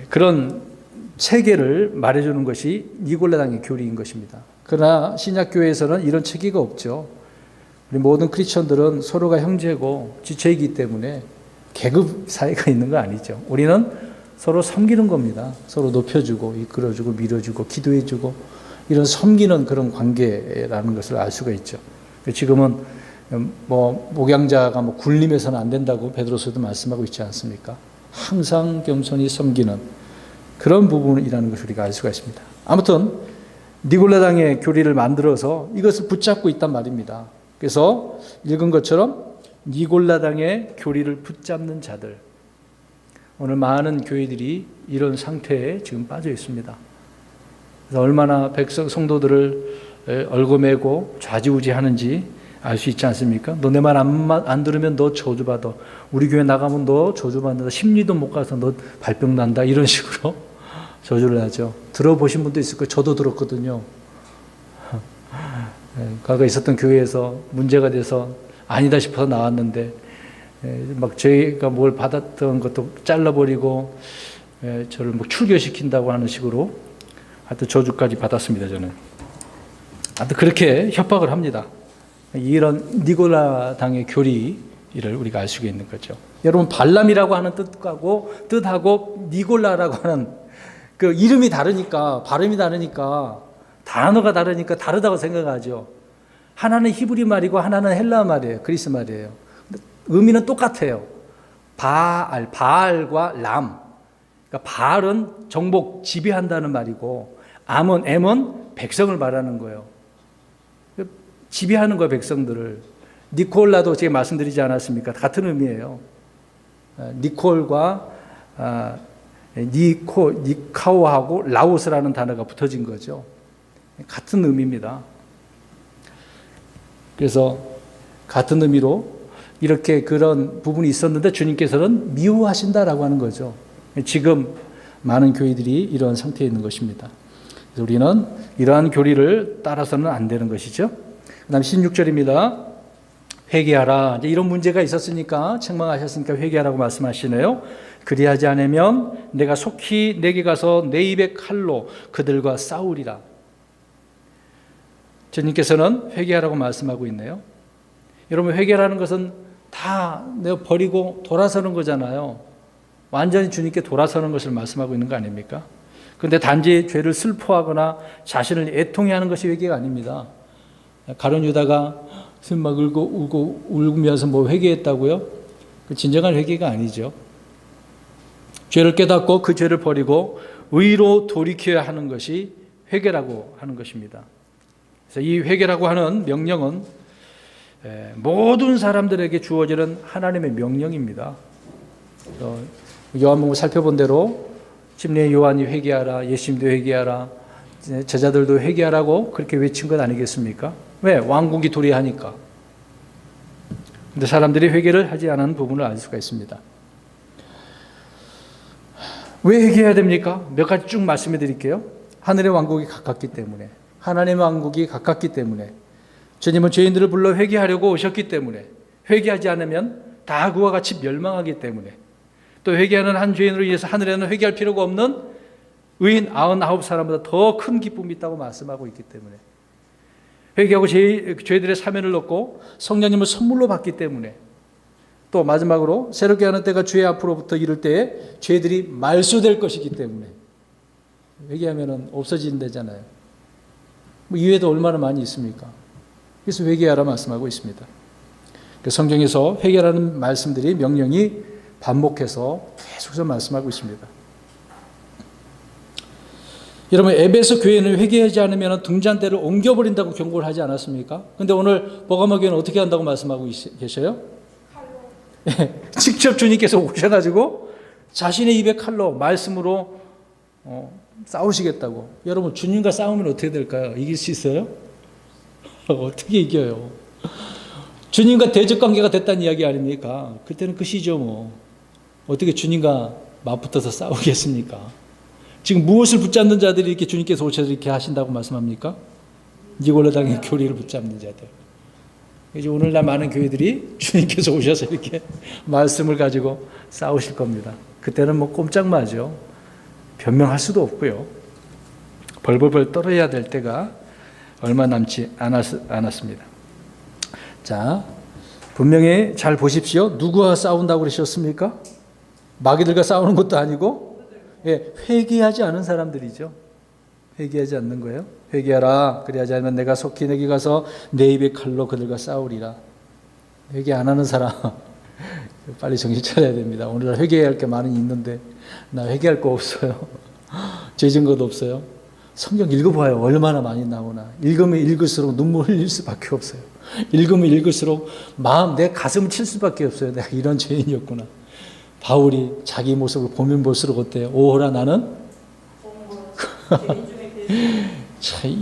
그런 체계를 말해주는 것이 니골라당의 교리인 것입니다. 그러나 신약교회에서는 이런 체계가 없죠. 우리 모든 크리스천들은 서로가 형제고 지체이기 때문에 계급 사이가 있는 거 아니죠. 우리는 서로 섬기는 겁니다. 서로 높여주고 이끌어주고 밀어주고 기도해주고 이런 섬기는 그런 관계라는 것을 알 수가 있죠. 지금은 뭐 목양자가 뭐 굴림해서는 안 된다고 베드로서도 말씀하고 있지 않습니까? 항상 겸손히 섬기는 그런 부분이라는 것을 우리가 알 수가 있습니다. 아무튼 니골라당의 교리를 만들어서 이것을 붙잡고 있단 말입니다. 그래서 읽은 것처럼 니골라당의 교리를 붙잡는 자들, 오늘 많은 교회들이 이런 상태에 지금 빠져 있습니다. 그래서 얼마나 백성 성도들을 얽어매고 좌지우지하는지 알 수 있지 않습니까? 너 내 말 안 들으면 너 저주받아. 우리 교회 나가면 너 저주받는다. 심리도 못 가서 너 발병 난다. 이런 식으로 저주를 하죠. 들어보신 분도 있을 거예요. 저도 들었거든요. 과거에 있었던 교회에서 문제가 돼서 아니다 싶어서 나왔는데 막 저희가 뭘 받았던 것도 잘라버리고 저를 뭐 출교시킨다고 하는 식으로 하여튼 저주까지 받았습니다. 저는 하여튼 그렇게 협박을 합니다. 이런 니골라당의 교리를 우리가 알 수가 있는 거죠. 여러분, 발람이라고 하는 뜻하고 니골라라고 하는 그 이름이 다르니까, 발음이 다르니까, 단어가 다르니까 다르다고 생각하죠. 하나는 히브리 말이고 하나는 헬라 말이에요. 그리스 말이에요. 의미는 똑같아요. 바알과 람. 그러니까 바알은 정복, 지배한다는 말이고, M은 백성을 말하는 거예요. 지배하는 거예요, 백성들을. 니콜라도 제가 말씀드리지 않았습니까? 같은 의미예요. 니콜과 니카오하고 라오스라는 단어가 붙어진 거죠. 같은 의미입니다. 그래서 같은 의미로 이렇게 그런 부분이 있었는데 주님께서는 미워하신다라고 하는 거죠. 지금 많은 교회들이 이런 상태에 있는 것입니다. 그래서 우리는 이러한 교리를 따라서는 안 되는 것이죠. 그 다음 16절입니다. 회개하라. 이제 이런 문제가 있었으니까, 책망하셨으니까 회개하라고 말씀하시네요. 그리하지 않으면 내가 속히 내게 가서 내 입의 칼로 그들과 싸우리라. 주님께서는 회개하라고 말씀하고 있네요. 여러분, 회개라는 것은 다 내가 버리고 돌아서는 거잖아요. 완전히 주님께 돌아서는 것을 말씀하고 있는 거 아닙니까? 그런데 단지 죄를 슬퍼하거나 자신을 애통해하는 것이 회개가 아닙니다. 가룟 유다가 막 울면서 뭐 회개했다고요? 그 진정한 회개가 아니죠. 죄를 깨닫고 그 죄를 버리고 의로 돌이켜야 하는 것이 회개라고 하는 것입니다. 그래서 이 회개라고 하는 명령은 모든 사람들에게 주어지는 하나님의 명령입니다. 요한복음 살펴본 대로 침례 요한이 회개하라, 예수님도 회개하라, 제자들도 회개하라고 그렇게 외친 것 아니겠습니까? 왜? 왕국이 도래하니까. 근데 사람들이 회개를 하지 않은 부분을 알 수가 있습니다. 왜 회개해야 됩니까? 몇 가지 쭉 말씀해 드릴게요. 하늘의 왕국이 가깝기 때문에, 하나님의 왕국이 가깝기 때문에, 주님은 죄인들을 불러 회개하려고 오셨기 때문에, 회개하지 않으면 다 그와 같이 멸망하기 때문에, 또 회개하는 한 죄인으로 인해서 하늘에는 회개할 필요가 없는 의인 99사람보다 더 큰 기쁨이 있다고 말씀하고 있기 때문에, 회개하고 죄들의 사면을 얻고 성령님을 선물로 받기 때문에, 또 마지막으로 새롭게 하는 때가 주의 앞으로부터 이를 때에 죄들이 말소될 것이기 때문에, 회개하면 없어진다잖아요. 뭐 이외에도 얼마나 많이 있습니까? 그래서 회개하라 말씀하고 있습니다. 성경에서 회개라는 말씀들이 명령이 반복해서 계속해서 말씀하고 있습니다. 여러분, 에베소 교회는 회개하지 않으면 등잔대를 옮겨버린다고 경고를 하지 않았습니까? 근데 오늘 버가모 교회는 어떻게 한다고 말씀하고 계셔요? 직접 주님께서 오셔가지고 자신의 입에 칼로 말씀으로 싸우시겠다고. 여러분, 주님과 싸우면 어떻게 될까요? 이길 수 있어요? 어떻게 이겨요? 주님과 대적 관계가 됐다는 이야기 아닙니까? 그때는 끝이죠 뭐. 어떻게 주님과 맞붙어서 싸우겠습니까? 지금 무엇을 붙잡는 자들이 이렇게 주님께서 오셔서 이렇게 하신다고 말씀합니까? 니골라당의 교리를 붙잡는 자들. 이제 오늘날 많은 교회들이 주님께서 오셔서 이렇게 말씀을 가지고 싸우실 겁니다. 그때는 뭐 꼼짝마죠. 변명할 수도 없고요. 벌벌벌 떨어야 될 때가 얼마 남지 않았습니다. 자, 분명히 잘 보십시오. 누구와 싸운다고 그러셨습니까? 마귀들과 싸우는 것도 아니고, 회개하지 않은 사람들이죠. 회개하지 않는 거예요. 회개하라. 그리하지 않으면 내가 속히 내게 가서 내 입의 칼로 그들과 싸우리라. 회개 안 하는 사람 빨리 정신 차려야 됩니다. 오늘날 회개해야 할 게 많이 있는데 나 회개할 거 없어요. 죄 증거도 없어요. 성경 읽어봐요. 얼마나 많이 나오나. 읽으면 읽을수록 눈물 흘릴 수밖에 없어요. 읽으면 읽을수록 내 가슴을 칠 수밖에 없어요. 내가 이런 죄인이었구나. 바울이 자기 모습을 보면 볼수록 어때요? 오호라 나는?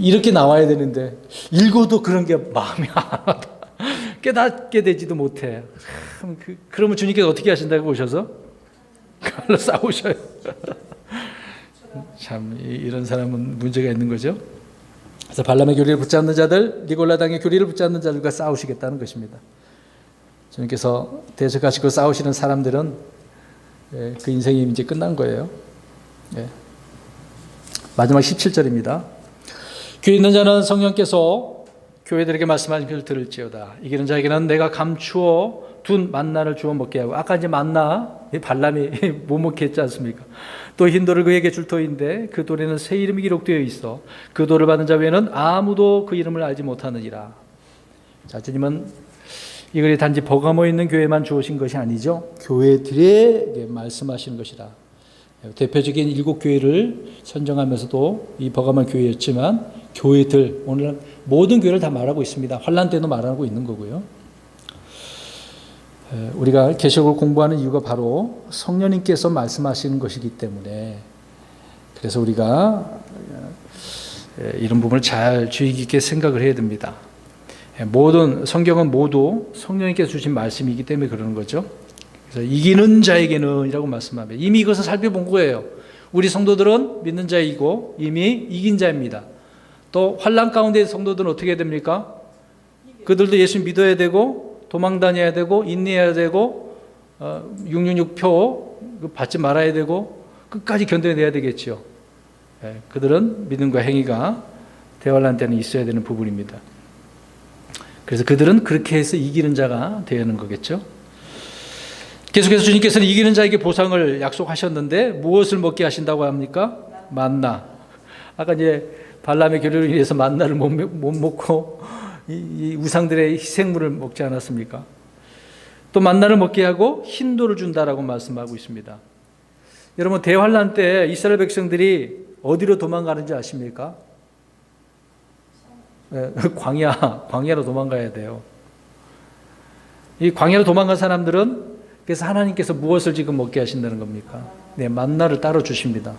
이렇게 나와야 되는데 읽어도 그런 게 마음이 하나도 깨닫게 되지도 못해. 그러면 주님께서 어떻게 하신다고 오셔서? 칼로 싸우셔요. 참 이런 사람은 문제가 있는 거죠. 그래서 발람의 교리를 붙잡는 자들, 니골라당의 교리를 붙잡는 자들과 싸우시겠다는 것입니다. 주님께서 대적하시고 싸우시는 사람들은 그 인생이 이제 끝난 거예요. 마지막 17절입니다. 교회 있는 자는 성령께서 교회들에게 말씀하신 것을 들을지어다. 이기는 자에게는 내가 감추어 둔 만나를 주어 먹게 하고, 아까 이제 만나 발람이 못 먹게 했지 않습니까? 또 흰 돌을 그에게 줄 터인데 그 돌에는 새 이름이 기록되어 있어 그 돌을 받은 자 외에는 아무도 그 이름을 알지 못하느니라. 자, 주님은 이 글이 단지 버가모에 있는 교회만 주어진 것이 아니죠. 교회들에게 말씀하시는 것이라. 대표적인 7교회를 선정하면서도 이 버가모 교회였지만 교회들, 오늘 모든 교회를 다 말하고 있습니다. 환난 때도 말하고 있는 거고요. 우리가 계시록을 공부하는 이유가 바로 성령님께서 말씀하시는 것이기 때문에, 그래서 우리가 이런 부분을 잘 주의 깊게 생각을 해야 됩니다. 모든 성경은 모두 성령님께서 주신 말씀이기 때문에 그러는 거죠. 그래서 이기는 자에게는 이라고 말씀합니다. 이미 이것을 살펴본 거예요. 우리 성도들은 믿는 자이고 이미 이긴 자입니다. 또 환난 가운데 성도들은 어떻게 해야 됩니까? 그들도 예수 믿어야 되고 도망 다녀야 되고 인내해야 되고 666표 받지 말아야 되고 끝까지 견뎌내야 되겠죠. 그들은 믿음과 행위가 대환란 때는 있어야 되는 부분입니다. 그래서 그들은 그렇게 해서 이기는 자가 되는 거겠죠. 계속해서 주님께서는 이기는 자에게 보상을 약속하셨는데 무엇을 먹게 하신다고 합니까? 만나. 아까 이제 발람의 교리로 인해서 만나를 못 먹고 이 우상들의 희생물을 먹지 않았습니까? 또 만나를 먹게 하고 흰돌을 준다라고 말씀하고 있습니다. 여러분, 대환란 때 이스라엘 백성들이 어디로 도망가는지 아십니까? 광야로 도망가야 돼요. 이 광야로 도망간 사람들은 그래서 하나님께서 무엇을 지금 먹게 하신다는 겁니까? 만나를 따로 주십니다.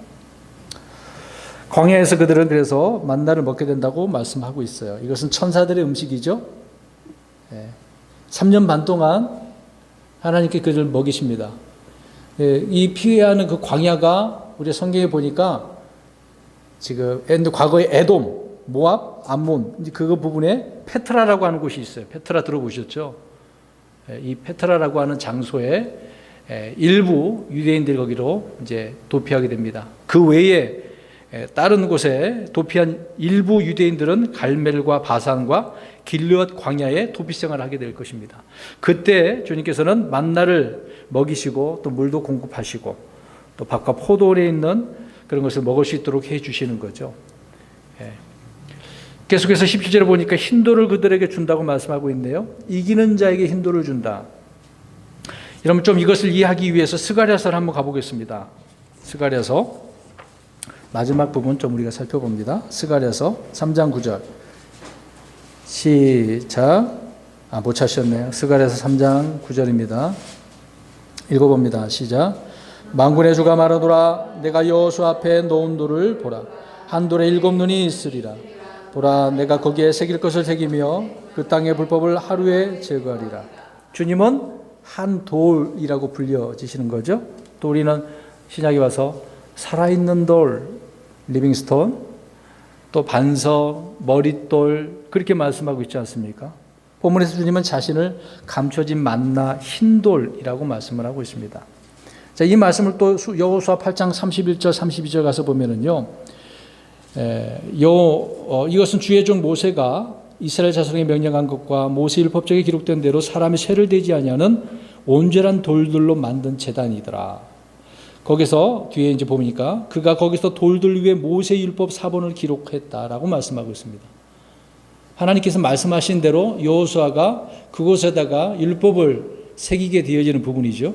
광야에서 그들은 그래서 만나를 먹게 된다고 말씀하고 있어요. 이것은 천사들의 음식이죠. 3년 반 동안 하나님께 그들을 먹이십니다. 이 피해하는 그 광야가 우리 성경에 보니까 지금 과거에 에돔, 모압, 암몬 그 부분에 페트라라고 하는 곳이 있어요. 페트라 들어보셨죠? 이 페트라라고 하는 장소에 일부 유대인들이 거기로 이제 도피하게 됩니다. 그 외에 다른 곳에 도피한 일부 유대인들은 갈멜과 바산과 길르앗 광야에 도피 생활을 하게 될 것입니다. 그때 주님께서는 만나를 먹이시고 또 물도 공급하시고 또 밭과 포도원에 있는 그런 것을 먹을 수 있도록 해 주시는 거죠. 계속해서 17절에 보니까 흰돌을 그들에게 준다고 말씀하고 있네요. 이기는 자에게 흰돌을 준다. 여러분 좀 이것을 이해하기 위해서 스가랴서를 한번 가보겠습니다. 스가랴서 마지막 부분 좀 우리가 살펴봅니다. 스가랴서 3장 9절 시작. 못 찾으셨네요. 스가랴서 3장 9절입니다. 읽어봅니다. 시작. 만군의 주가 말하노라 내가 여호수 앞에 놓은 돌을 보라. 한 돌에 7눈이 있으리라. 보라 내가 거기에 새길 것을 새기며 그 땅의 불법을 하루에 제거하리라. 주님은 한 돌이라고 불려지시는 거죠. 돌이는 신약에 와서 살아있는 돌, 리빙스톤, 또 반석, 머릿돌 그렇게 말씀하고 있지 않습니까? 본문에서 주님은 자신을 감춰진 만나 흰돌이라고 말씀을 하고 있습니다. 자, 이 말씀을 또 여호수아 8장 31절 32절 가서 보면은요. 이것은 주의 종 모세가 이스라엘 자손에게 명령한 것과 모세 율법적에 기록된 대로 사람이 쇠를 대지 아니하는 온전한 돌들로 만든 제단이더라. 거기서 뒤에 이제 보니까 그가 거기서 돌들 위에 모세 율법 사본을 기록했다라고 말씀하고 있습니다. 하나님께서 말씀하신 대로 여호수아가 그곳에다가 율법을 새기게 되어지는 부분이죠.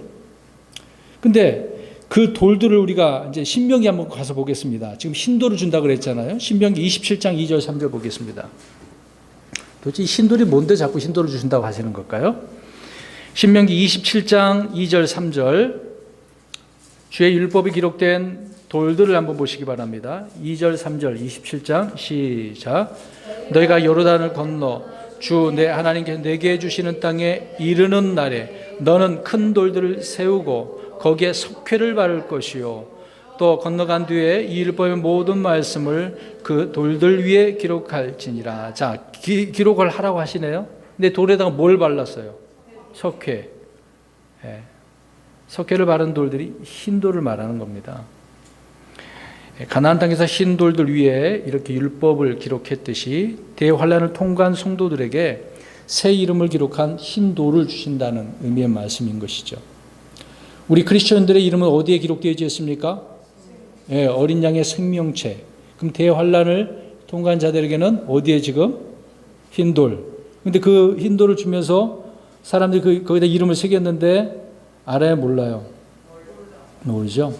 근데 그 돌들을 우리가 이제 신명기 한번 가서 보겠습니다. 지금 흰돌을 준다고 그랬잖아요. 신명기 27장 2절 3절 보겠습니다. 도대체 이 흰돌이 뭔데 자꾸 흰돌을 주신다고 하시는 걸까요? 신명기 27장 2절 3절 주의 율법이 기록된 돌들을 한번 보시기 바랍니다. 2절 3절 27장 시작. 너희가 요르단을 건너 주 내 하나님께서 내게 주시는 땅에 이르는 날에 너는 큰 돌들을 세우고 거기에 석회를 바를 것이요 또 건너간 뒤에 이 율법의 모든 말씀을 그 돌들 위에 기록할지니라. 자, 기록을 하라고 하시네요. 근데 돌에다가 뭘 발랐어요? 석회. 석회를 바른 돌들이 흰 돌을 말하는 겁니다. 가나안 땅에서 흰 돌들 위에 이렇게 율법을 기록했듯이 대환란을 통과한 성도들에게 새 이름을 기록한 흰 돌을 주신다는 의미의 말씀인 것이죠. 우리 크리스천들의 이름은 어디에 기록되어 있습니까? 어린 양의 생명체. 그럼 대환란을 통과한 자들에게는 어디에 지금? 흰돌. 근데 그 흰돌을 주면서 사람들이 거기다 이름을 새겼는데 알아요? 몰라요? 모르죠?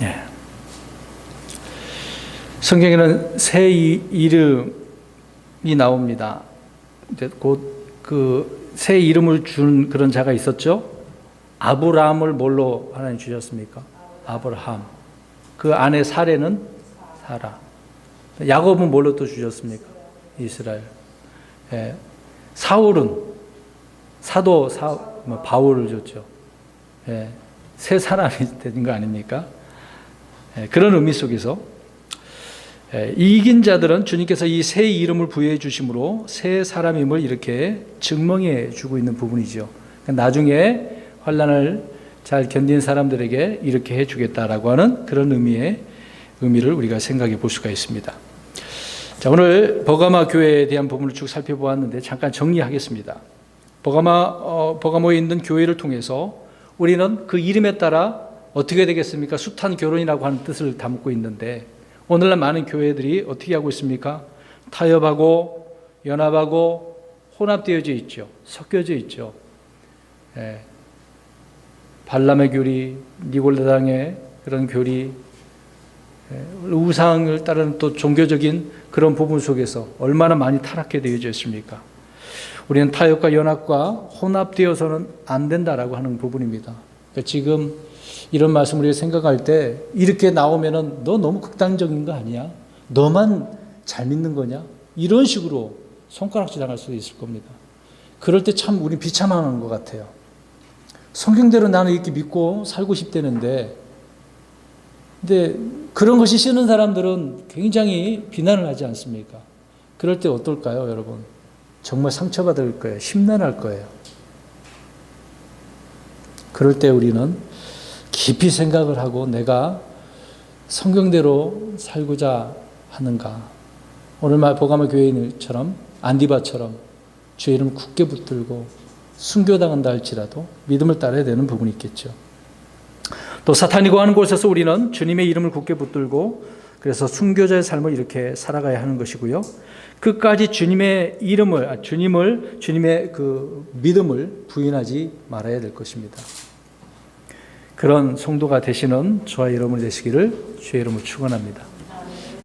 네. 성경에는 새 이름이 나옵니다. 곧 그 새 이름을 준 그런 자가 있었죠. 아브라함을 뭘로 하나님 주셨습니까? 아브라함. 그 안에 사레는 사라. 야곱은 뭘로 또 주셨습니까? 이스라엘. 사울은 사도 바울을 줬죠. 새 사람이 된 거 아닙니까? 그런 의미 속에서 이긴 자들은 주님께서 이 새 이름을 부여해 주심으로 새 사람임을 이렇게 증명해 주고 있는 부분이죠. 나중에 환난을 잘 견딘 사람들에게 이렇게 해주겠다라고 하는 그런 의미를 우리가 생각해 볼 수가 있습니다. 자, 오늘 버가마 교회에 대한 부분을 쭉 살펴보았는데 잠깐 정리하겠습니다. 버가모에 있는 교회를 통해서 우리는 그 이름에 따라 어떻게 되겠습니까? 숱한 결혼이라고 하는 뜻을 담고 있는데 오늘날 많은 교회들이 어떻게 하고 있습니까? 타협하고 연합하고 혼합되어져 있죠. 섞여져 있죠. 발람의 교리, 니골라당의 그런 교리, 우상을 따르는 또 종교적인 그런 부분 속에서 얼마나 많이 타락해 되어져 있습니까? 우리는 타협과 연합과 혼합되어서는 안 된다라고 하는 부분입니다. 그러니까 지금 이런 말씀을 우리가 생각할 때 이렇게 나오면은 너 너무 극단적인 거 아니야? 너만 잘 믿는 거냐? 이런 식으로 손가락질 당할 수도 있을 겁니다. 그럴 때 참 우리 비참한 것 같아요. 성경대로 나는 이렇게 믿고 살고 싶다는데 근데 그런 것이 싫은 사람들은 굉장히 비난을 하지 않습니까? 그럴 때 어떨까요, 여러분? 정말 상처받을 거예요. 심란할 거예요. 그럴 때 우리는 깊이 생각을 하고 내가 성경대로 살고자 하는가. 오늘 말 버가모 교회인처럼 안디바처럼 주의 이름 굳게 붙들고 순교당한다 할지라도 믿음을 따라야 되는 부분이 있겠죠. 또 사탄이 거하는 곳에서 우리는 주님의 이름을 굳게 붙들고 그래서 순교자의 삶을 이렇게 살아가야 하는 것이고요. 끝까지 주님의 주님의 그 믿음을 부인하지 말아야 될 것입니다. 그런 성도가 되시는 저와 여러분이 되시기를 주의 이름으로 축원합니다.